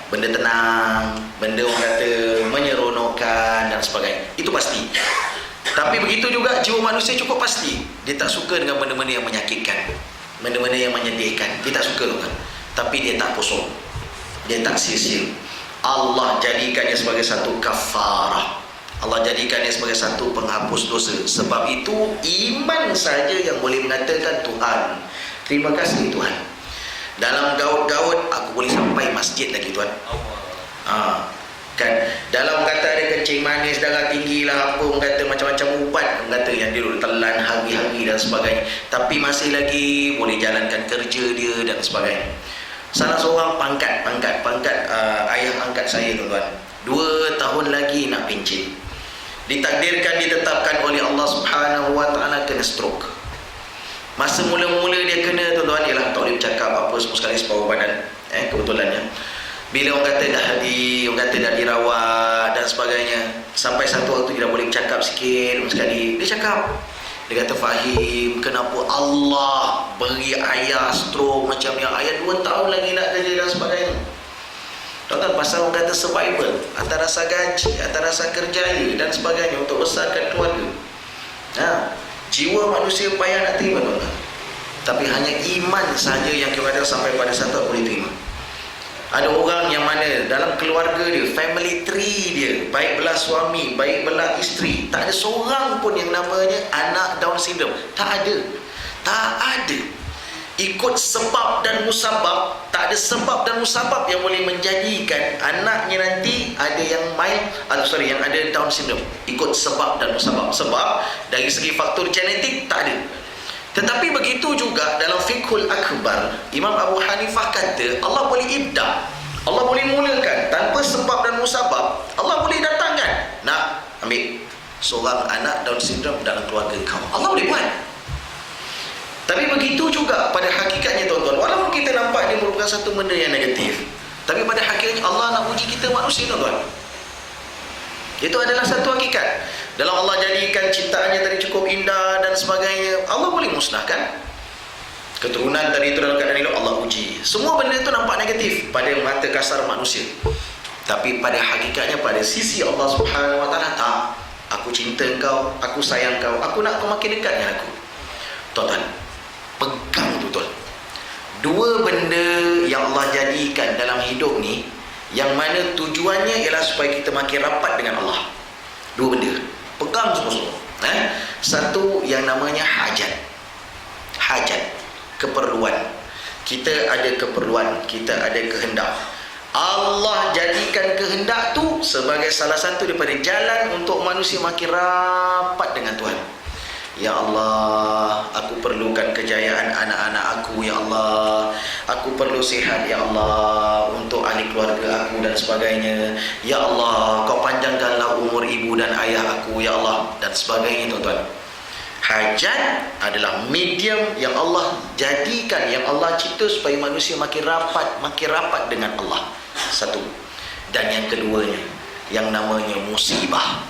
benda tenang, benda orang kata menyeronokkan dan sebagainya. Itu pasti. Tapi begitu juga jiwa manusia cukup pasti, dia tak suka dengan benda-benda yang menyakitkan, benda-benda yang menyedihkan. Dia tak suka tuan. Tapi dia tak kosong, dia tak sia-sia. Allah jadikannya sebagai satu kafarah, Allah jadikannya sebagai satu penghapus dosa. Sebab itu iman saja yang boleh mengatakan, Tuhan, terima kasih Tuhan. Dalam gaut-gaut aku boleh sampai masjid lagi tuan. Kan dalam kata ada kencing manis, darah tinggi lah, apa orang kata macam-macam ubat, orang kata yang dia duduk telan hari-hari dan sebagainya, tapi masih lagi boleh jalankan kerja dia dan sebagainya. Salah seorang pangkat ayah angkat saya, tuan-tuan, 2 tahun lagi nak pencen. Ditakdirkan, ditetapkan oleh Allah Subhanahu Wa Taala kena stroke. Masa mula-mula dia kena, tuan-tuan, ialah tak boleh bercakap apa semua sekali, separuh badan. Kebetulannya bila orang kata dah dirawat dan sebagainya, sampai satu waktu dia dah boleh bercakap sikit sekali, dia cakap, dia kata, Fahim, kenapa Allah beri ayah stroke macam ni? Ayah 2 tahun lagi nak kerja dan sebagainya. Tuan-tuan, pasal orang kata survival, antara rasa gaji, antara rasa kerjaya dan sebagainya untuk besarkan keluarga. Jiwa manusia payah nak terima, tuan-tuan. Tapi hanya iman sahaja yang kita sampai pada satu boleh terima. Ada orang yang mana dalam keluarga dia, family tree dia, baik belah suami, baik belah isteri, tak ada seorang pun yang namanya anak Down syndrome. Tak ada. Ikut sebab dan musabab, tak ada sebab dan musabab yang boleh menjadikan anaknya nanti ada yang yang ada Down syndrome. Ikut sebab dan musabab. Sebab dari segi faktor genetik tak ada. Tetapi begitu juga dalam fiqhul akbar, Imam Abu Hanifah kata Allah boleh ibda, Allah boleh mulakan tanpa sebab dan musabab. Allah boleh datangkan, nak ambil seorang anak Down syndrome dalam keluarga kau, Allah boleh buat. Tapi begitu juga pada hakikatnya, tuan-tuan, walaupun kita nampak dia merupakan satu benda yang negatif, tapi pada hakikatnya Allah nak uji kita manusia, tuan-tuan. Itu adalah satu hakikat. Dalam Allah jadikan ciptaannya tadi cukup indah dan sebagainya, Allah boleh musnahkan. Keturunan tadi itu dalam keadaan hidup, Allah uji. Semua benda itu nampak negatif pada mata kasar manusia, tapi pada hakikatnya, pada sisi Allah Subhanahu Wa Taala, tak. Aku cinta kau, aku sayang kau, aku nak kau makin dekat dengan aku. Tuan-tuan, pegang betul. 2 benda yang Allah jadikan dalam hidup ni, yang mana tujuannya ialah supaya kita makin rapat dengan Allah. 2 benda, pegang semua-semua. Satu yang namanya hajat, keperluan. Kita ada keperluan, kita ada kehendak. Allah jadikan kehendak tu sebagai salah satu daripada jalan untuk manusia makin rapat dengan Tuhan. Ya Allah, aku perlukan kejayaan anak-anak aku, ya Allah. Aku perlu sihat, ya Allah, untuk ahli keluarga aku dan sebagainya. Ya Allah, kau panjangkanlah umur ibu dan ayah aku, ya Allah, dan sebagainya, tuan-tuan. Hajat adalah medium yang Allah jadikan, yang Allah cipta supaya manusia makin rapat dengan Allah. Satu. Dan yang keduanya, yang namanya musibah.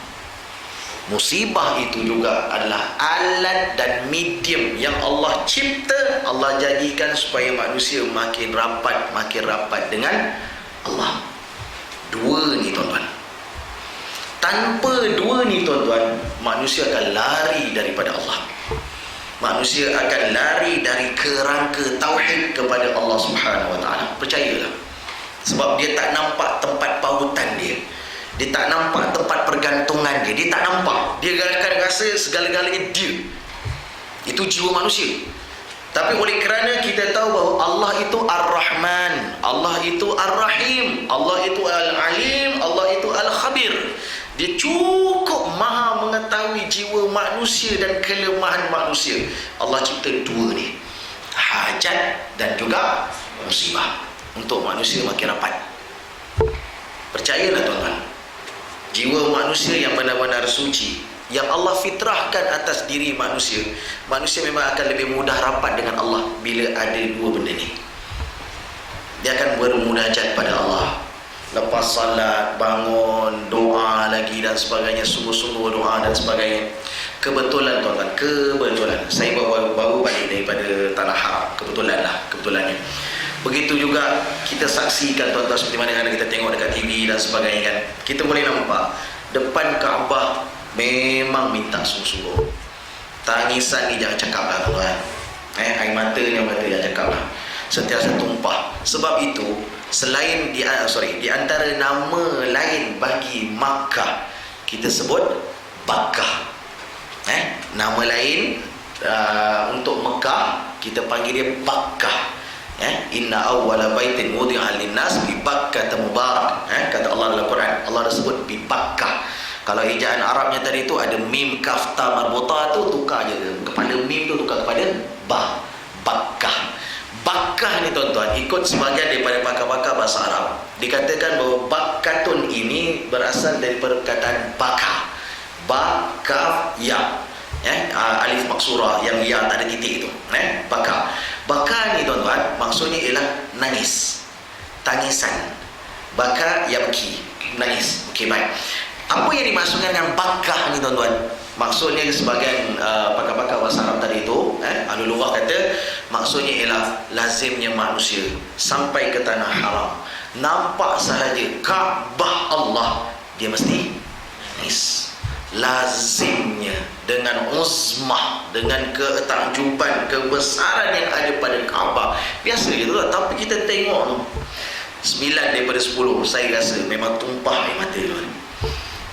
Musibah itu juga adalah alat dan medium yang Allah cipta, Allah jadikan supaya manusia makin rapat dengan Allah. 2 ni, tuan-tuan. Tanpa 2 ni, tuan-tuan, manusia akan lari daripada Allah. Manusia akan lari dari kerangka tauhid kepada Allah Subhanahu Wa Taala. Percayalah. Sebab dia tak nampak tempat pautan dia. Dia tak nampak tempat pergantungan dia. Dia tak nampak. Dia akan rasa segala-galanya dia. Itu jiwa manusia. Tapi oleh kerana kita tahu bahawa Allah itu Ar-Rahman, Allah itu Ar-Rahim, Allah itu Al-Alim, Allah itu Al-Khabir. Dia cukup maha mengetahui jiwa manusia dan kelemahan manusia. Allah cipta 2 ni, hajat dan juga musibah, untuk manusia makin rapat. Percayalah, tuan-tuan, jiwa manusia yang benar-benar suci, yang Allah fitrahkan atas diri manusia, manusia memang akan lebih mudah rapat dengan Allah bila ada 2 benda ni. Dia akan bermunajat pada Allah. Lepas salat, bangun, doa lagi dan sebagainya, sungguh-sungguh doa dan sebagainya. Kebetulan, tuan-tuan, kebetulan saya baru balik daripada Tanah Haram. Kebetulannya. Begitu juga kita saksikan, tuan-tuan, seperti mana kita tengok dekat TV dan sebagainya kan. Kita boleh nampak depan Kaabah memang minta sungguh-sungguh. Tangisan ni jangan cakap lah, tuan-tuan. Air mata ni orang kata jangan cakap lah. Sentiasa tumpah. Sebab itu, selain di antara nama lain bagi Makkah, kita sebut Bakkah. Nama lain untuk Mekah kita panggil dia Bakkah. Inna awwala baitin wudi'a lin-nas bi Bakkah mubarak. Kata Allah dalam Quran, Allah dah sebut bi Bakkah. Kalau ejaan Arabnya tadi tu ada mim, kaf, ta, marbutah tu tukar je. Kepala mim tu tukar kepada ba. Bakkah. Bakkah ni tuan-tuan ikut sebahagian daripada pakar-pakar bahasa Arab. Dikatakan bahawa bakkatun ini berasal dari perkataan baka. Ba, kaf, ya. Alif maksurah yang ya tak ada titik itu. Baka. Baka ni tuan-tuan maksudnya ialah nangis. Tangisan. Baka yabki. Nangis. Okey, baik. Apa yang dimaksudkan dengan bakah ni tuan-tuan? Maksudnya sebagian pakar-pakar bahasa Arab tadi itu, ahli lughah kata maksudnya ialah lazimnya manusia sampai ke tanah haram, nampak sahaja Kaabah Allah, dia mesti nangis. Lazimnya dengan uzmah, dengan ketakjuban, kebesaran yang ada pada Kaabah. Biasa je tu lah. Tapi kita tengok 9 daripada 10 saya rasa memang tumpah air mata tu.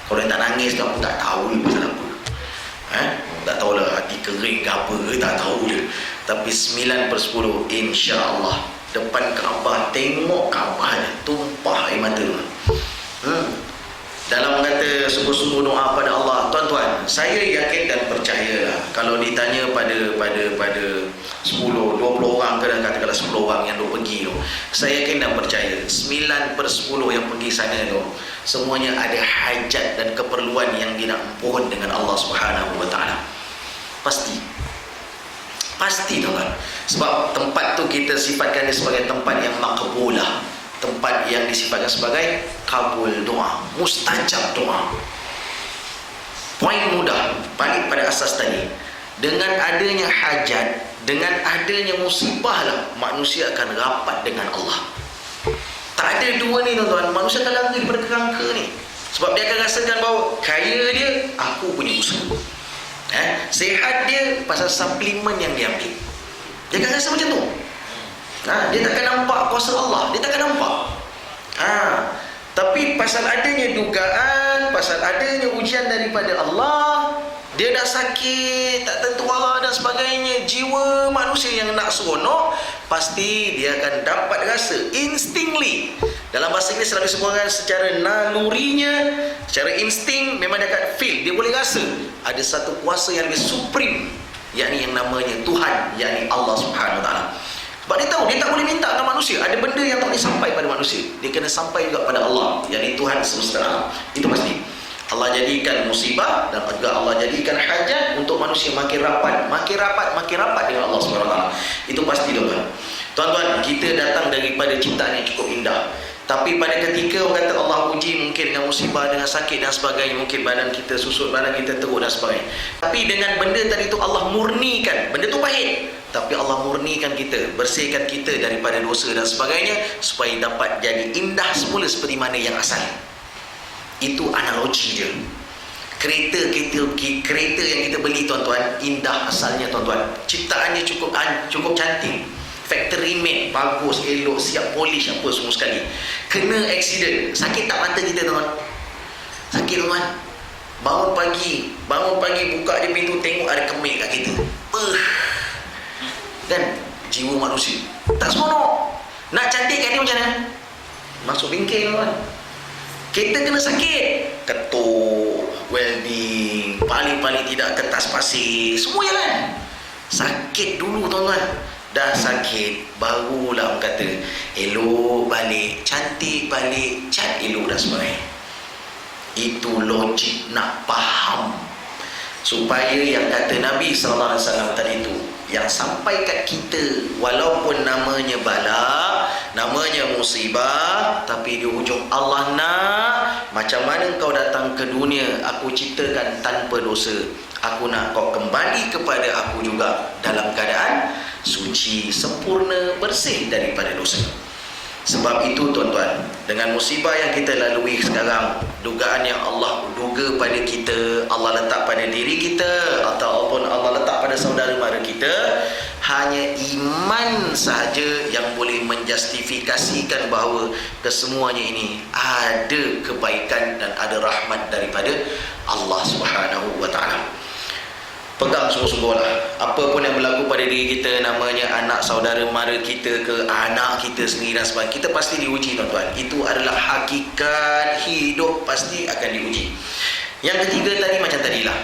Kalau dia tak nangis tu aku tak tahu dia pasal apa. Tak tahulah hati kering ke apa ke, tak tahu dia. Tapi 9 per 10 insya-Allah depan Kaabah, tengok Kaabah dia tumpah air mata. Dalam kata sungguh-sungguh doa pada Allah, tuan-tuan, saya yakin dan percayalah kalau ditanya pada 10, 20 orang ke, dan katakanlah 10 orang yang duk pergi tu, saya yakin dan percaya 9 per 10 yang pergi sana tu semuanya ada hajat dan keperluan yang dia nak mohon dengan Allah Subhanahu wa taala. Pasti tuan-tuan. Sebab tempat tu kita sifatkan dia sebagai tempat yang maqbulah, tempat yang disifatkan sebagai kabul doa, mustajab doa. Poin mudah, balik pada asas tadi. Dengan adanya hajat, dengan adanya musibah lah manusia akan rapat dengan Allah. Tak ada dua ni tuan-tuan, manusia akan lari daripada kerangka ni. Sebab dia akan rasakan bahawa kaya dia, aku punya usaha. Sihat dia pasal suplemen yang dia ambil. Dia akan rasa macam tu. Dia takkan nampak kuasa Allah, dia takkan nampak. Tapi pasal adanya dugaan, pasal adanya ujian daripada Allah, dia dah sakit, tak tentu arah dan sebagainya, jiwa manusia yang nak seronok, pasti dia akan dapat rasa instinctly. Dalam bahasa Inggeris selalu disebutkan secara nalurinya, secara insting, memang dia akan feel, dia boleh rasa ada satu kuasa yang lebih supreme, yakni yang namanya Tuhan, yakni Allah Subhanahu wa taala. Sebab dia tahu, dia tak boleh minta dengan manusia. Ada benda yang tak boleh sampai pada manusia, dia kena sampai juga pada Allah, yakni Tuhan semesta alam. Itu pasti. Allah jadikan musibah dan juga Allah jadikan hajat untuk manusia makin rapat dengan Allah SWT. Itu pasti tuan-tuan. Tuan-tuan, kita datang daripada ciptaan yang cukup indah. Tapi pada ketika orang kata Allah uji mungkin dengan musibah, dengan sakit dan sebagainya, mungkin badan kita susut, badan kita teruk dan sebagainya. Tapi dengan benda tadi tu Allah murnikan, benda tu pahit, tapi Allah murnikan kita, bersihkan kita daripada dosa dan sebagainya, supaya dapat jadi indah semula seperti mana yang asal. Itu analogi dia. Kereta yang kita beli tuan-tuan, indah asalnya tuan-tuan, ciptaannya cukup cantik, factory made, bagus, elok, siap polish apa semua sekali. Kena accident, sakit tak mata kita tuan-tuan? Sakit tuan-tuan. Bangun pagi buka dia pintu, tengok ada kemik kat kita. Kan jiwa manusia tak seronok. Nak cantik kat dia macam mana? Masuk bingkai tuan-tuan. Kita kena sakit, ketuk, welding, paling tidak kertas pasir, semua jalan. Sakit dulu tuan-tuan. Dah sakit, barulah orang kata elok balik, cantik balik, cat elok dan sebagainya. Itu logik nak faham, supaya yang kata Nabi SAW tadi itu, yang sampai kat kita, walaupun namanya bala, namanya musibah, tapi di hujung Allah nak, macam mana kau datang ke dunia, aku ciptakan tanpa dosa, aku nak kau kembali kepada aku juga dalam keadaan suci, sempurna, bersih daripada dosa. Sebab itu tuan-tuan, dengan musibah yang kita lalui sekarang, dugaan yang Allah duga pada kita, Allah letak pada diri kita, ataupun Allah letak pada saudara mara kita, hanya iman sahaja yang boleh menjustifikasikan bahawa kesemuanya ini ada kebaikan dan ada rahmat daripada Allah Subhanahu wa taala. Pegang sungguh-sungguhlah. Apa pun yang berlaku pada diri kita, namanya anak saudara mara kita ke, anak kita sendiri dan sebagainya, kita pasti diuji tuan-tuan. Itu adalah hakikat hidup, pasti akan diuji. Yang ketiga tadi macam tadilah,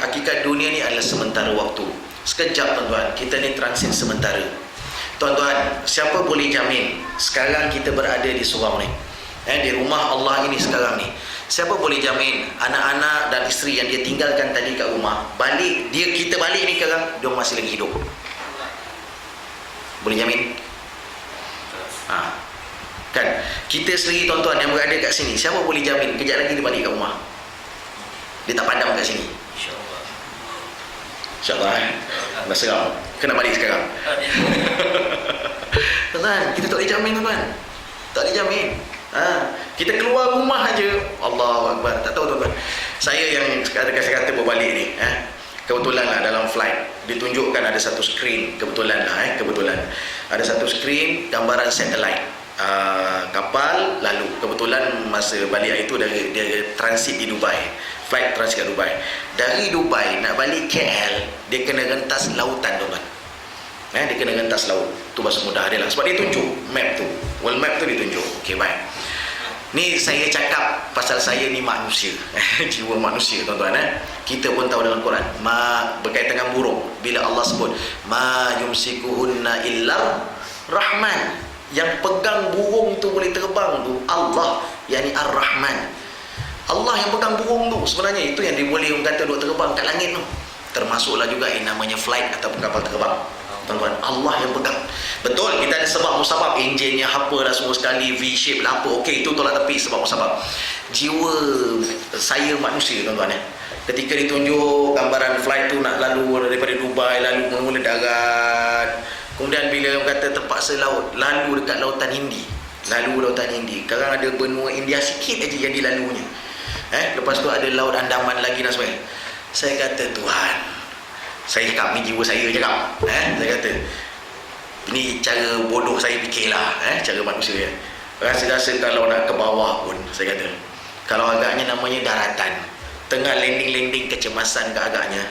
hakikat dunia ni adalah sementara waktu. Sekejap tuan-tuan, kita ni transit sementara. Tuan-tuan, siapa boleh jamin sekarang kita berada di surau ni, di rumah Allah ini sekarang ni, siapa boleh jamin anak-anak dan isteri yang dia tinggalkan tadi kat rumah, balik kita balik ni sekarang dia masih lagi hidup? Boleh jamin? Kan kita sendiri tuan-tuan yang berada kat sini, siapa boleh jamin kejap lagi dia balik kat rumah, dia tak padam kat sini? InsyaAllah dah seram, kena balik sekarang. Tuan-tuan, kita tak boleh jamin tuan-tuan, tak boleh jamin. Kita keluar rumah aja, Allahu Akbar, tak tahu tuan-tuan. Saya yang kata berbalik ni, kebetulan lah dalam flight ditunjukkan ada satu skrin, kebetulan ada satu skrin gambaran satelit kapal lalu. Kebetulan masa balik itu dia transit di Dubai, flight transit ke Dubai. Dari Dubai nak balik KL, dia kena rentas lautan tuan-tuan. Dia kena rentas laut. Tu bahasa mudah dia lah, sebab dia tunjuk map tu, world map tu ditunjuk. Okey, baik. Ni saya cakap pasal saya ni manusia, jiwa manusia tuan-tuan. Kita pun tahu dalam Quran, berkaitan dengan burung, bila Allah sebut ma yumsikuhunna illa rahman, yang pegang burung tu boleh terbang tu Allah, yakni Ar-Rahman. Allah yang pegang burung tu, sebenarnya itu yang dia boleh kata duk terbang kat langit tu. Termasuklah juga yang namanya flight ataupun kapal terbang. Tuan-tuan, Allah yang pegang. Betul, kita ada sebab musabab, enjinnya apa lah semua sekali, V-shape lah apa, okey, itu tolak tepi sebab musabab. Jiwa saya manusia tuan-tuan, ketika ditunjuk gambaran flight tu nak lalu daripada Dubai, lalu mula-mula darat, kemudian bila orang kata terpaksa lalu dekat lautan Hindi, sekarang ada benua India sikit aja yang dilalunya, lepas tu ada laut Andaman lagi dan sebagainya. Saya kata Tuhan, saya cakap ni jiwa saya cakap, saya kata ini cara bodoh saya fikirlah, cara manusia ya. Rasa-rasa kalau nak ke bawah pun, saya kata kalau agaknya namanya daratan, tengah landing kecemasan ke agaknya,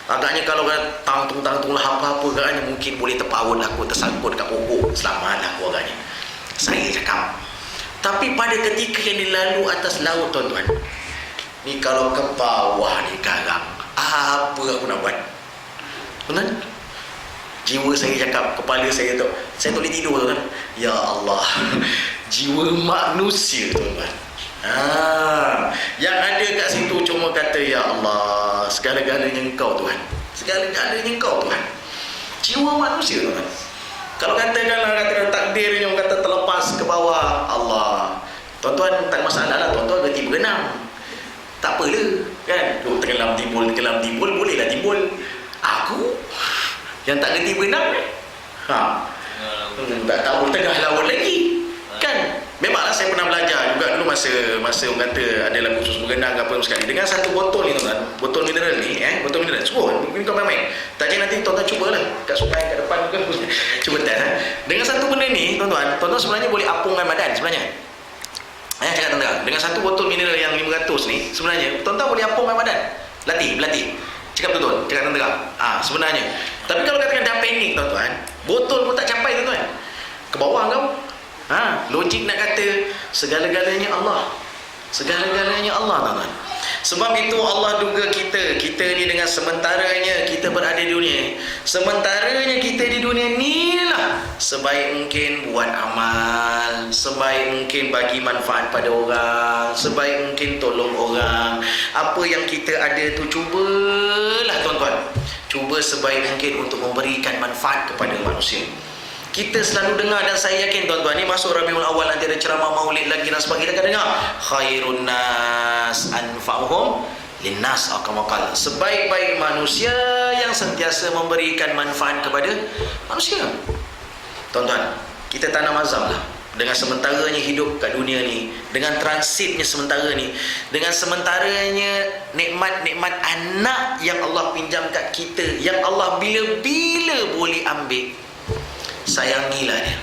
agaknya kalau tangtung lah apa-apa agaknya mungkin boleh terpaut lah, aku tersangkut kat pokok, selamat lah aku agaknya, saya cakap. Tapi pada ketika yang dilalu atas laut tuan-tuan, ni kalau ke bawah ni karang, apa aku nak buat tuan-tuan? Jiwa saya cakap, kepala saya tu, saya tak boleh tidur tuan-tuan. Ya Allah, jiwa manusia tuan-tuan, yang ada kat situ cuma kata ya Allah, segala-galanya Engkau Tuhan, segala-galanya Engkau Tuhan. Jiwa manusia tuan-tuan, kalau katakanlah takdirnya orang kata terlepas ke bawah, Allah, tuan-tuan tak masalah lah, tuan-tuan berhenti berenang, tak apalah kan, tenggelam timbul bolehlah timbul. Aku yang tak berhenti berenang tak tahu tengah laut lagi kan. Memanglah saya pernah belajar juga dulu masa orang kata adalah kursus berenang apa sekali, dengan satu botol ni tuan-tuan, botol mineral ni, botol mineral, cuba ini kau main-main tak je, nanti tuan-tuan cubalah kat sungai kat depan ke cuba dengan satu benda ni tuan-tuan sebenarnya boleh apungkan badan sebenarnya. Cakap tuan-tuan, dengan satu botol mineral yang 500 ni sebenarnya tuan-tuan boleh apungkan badan, berlatih. Cakap betul, cakap tuan-tuan. Sebenarnya. Tapi kalau katakan dah panik tuan-tuan, botol pun tak capai tuan-tuan, ke bawah kau. Logik nak kata segala-galanya Allah. Segala-galanya Allah tuan-tuan. Sebab itu Allah duga kita ni dengan sementaranya kita berada di dunia, sementaranya kita di dunia ni lah, sebaik mungkin buat amal, sebaik mungkin bagi manfaat pada orang, sebaik mungkin tolong orang. Apa yang kita ada tu cubalah tuan-tuan, cuba sebaik mungkin untuk memberikan manfaat kepada manusia. Kita selalu dengar, dan saya yakin tuan-tuan ni masuk Rabiul Awal nanti ada ceramah maulid lagi dan sebagainya, kita akan dengar khairun nas anfa'uhum linnas, akamakal, sebaik-baik manusia yang sentiasa memberikan manfaat kepada manusia. Tuan-tuan, kita tanam azam lah, dengan sementaranya hidup kat dunia ni, dengan transitnya sementara ni, dengan sementaranya nikmat-nikmat anak yang Allah pinjam kat kita, yang Allah bila-bila boleh ambil, sayangilah dia,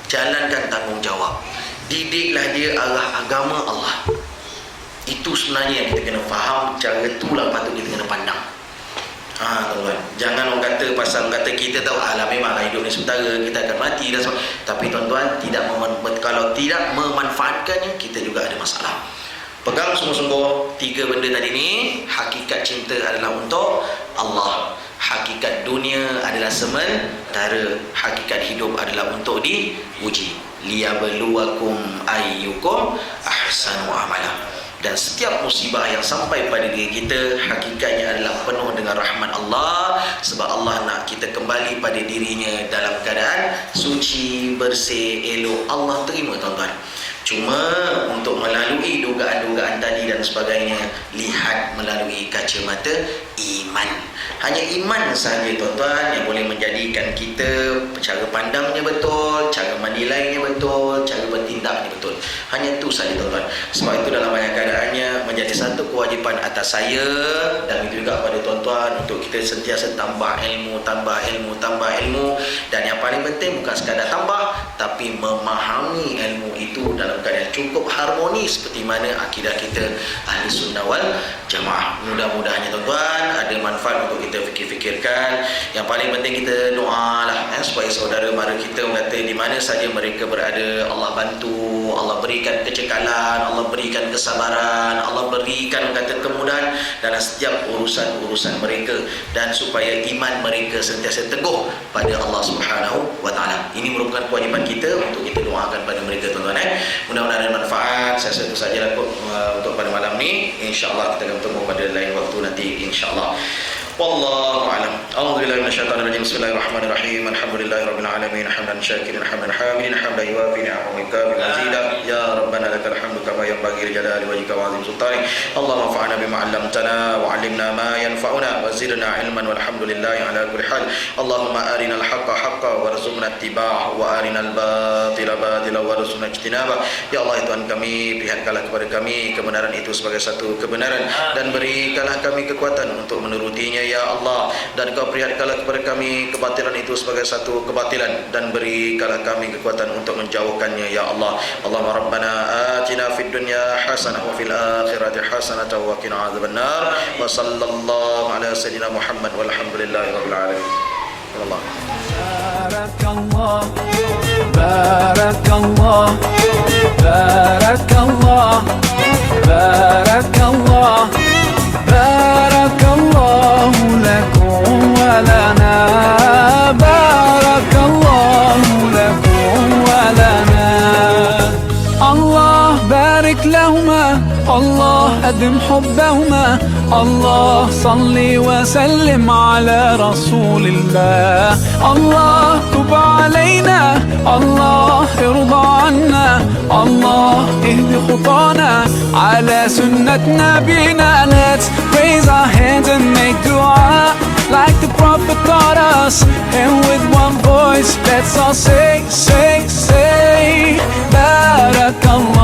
jalankan tanggungjawab, didiklah dia arah agama Allah. Itu sebenarnya yang kita kena faham, cara itulah patut kita kena pandang. Tuan-tuan, jangan orang kata pasal orang kata kita tahu memanglah hidup ni sementara, kita akan mati dan sebagainya. Tapi tuan-tuan, kalau tidak memanfaatkannya, kita juga ada masalah. Pegang sungguh-sungguh 3 benda tadi ni. Hakikat cinta adalah untuk Allah. Hakikat dunia adalah sementara. Hakikat hidup adalah untuk diuji. Liyabluwakum ayyukum ahsanu amala. Dan setiap musibah yang sampai pada diri kita, hakikatnya adalah penuh dengan rahmat Allah. Sebab Allah nak kita kembali pada dirinya dalam keadaan suci, bersih, elok. Allah terima tuan-tuan. Cuma untuk melalui dugaan-dugaan tadi dan sebagainya, lihat melalui kacamata iman. Hanya iman sahaja tuan-tuan yang boleh menjadikan kita cara pandangnya betul, cara menilainya betul, cara bertindaknya betul. Hanya itu sahaja tuan-tuan. Sebab itu dalam banyak keadaannya menjadi satu kewajipan atas saya dan itu juga pada tuan-tuan untuk kita sentiasa tambah ilmu, tambah ilmu, tambah ilmu. Dan yang paling penting bukan sekadar tambah, tapi memahami ilmu itu dalam keadaan cukup harmoni seperti mana akidah kita ahli sunnah wal jamaah. Mudah-mudahannya tuan-tuan ada manfaat untuk kita fikir-fikirkan. Yang paling penting kita doa lah supaya saudara mara kita kata di mana saja mereka berada, Allah bantu, Allah berikan kecekalan, Allah berikan kesabaran, Allah berikan kata kemudahan dalam setiap urusan-urusan mereka, dan supaya iman mereka sentiasa teguh pada Allah Subhanahu wa taala. Ini merupakan kewajipan kita untuk kita doakan pada mereka tuan-tuan. Mudah-mudahan ada manfaat. Saya rasa itu sajalah untuk pada malam ni. InsyaAllah kita akan bertemu pada lain waktu nanti insyaAllah. Wallahu a'lam. A'udzubillahi minasyaitonir rajim. Bismillahirrahmanirrahim. Alhamdulillahirabbil alamin. Hamdan syakirin, hamdan hamidin, hamdan yuwafi ni'amaka wa mazida. Ya rabbana lakal hamdu kama yanbaghi li jalali wajhika wa 'azimi sultanik. Allahumma fa'alna bima 'allamtana wa 'allimna ma yanfa'una wa zidna 'ilman walhamdulillahi 'ala kulli hal. Allahumma arinal haqqa haqqan warzuqna ittiba'ahu wa arinal batila batila warzuqna ijtinabah. Ya Allah, Tuhan kami, perlihatkanlah kepada kami kebenaran itu sebagai satu kebenaran dan berikanlah kami kekuatan untuk menurutinya ya Allah, dan Kau perlihatkanlah kepada kami kebatilan itu sebagai satu kebatilan dan berikanlah kami kekuatan untuk menjauhkannya ya Allah. Allahumma rabbana atina fid dunya hasanah wa fil akhirati hasanah wa qina adzabannar. Wa sallallahu ala sayyidina Muhammad walhamdulillahi rabbil alamin. Allah. Barakallah, barakallah, barakallah, barakallahu lakum wa lana, barakallahu lakum wa lana. Allah barik lahuma, Allah أدم حبهما. الله صل وسلم على رسول الله. الله تب علينا، الله ارضى عنا، الله اهد خطانا على سنة نبينا. Let's raise our hands and make dua like the Prophet taught us, and with one voice let's all say, say, say, Barakallah.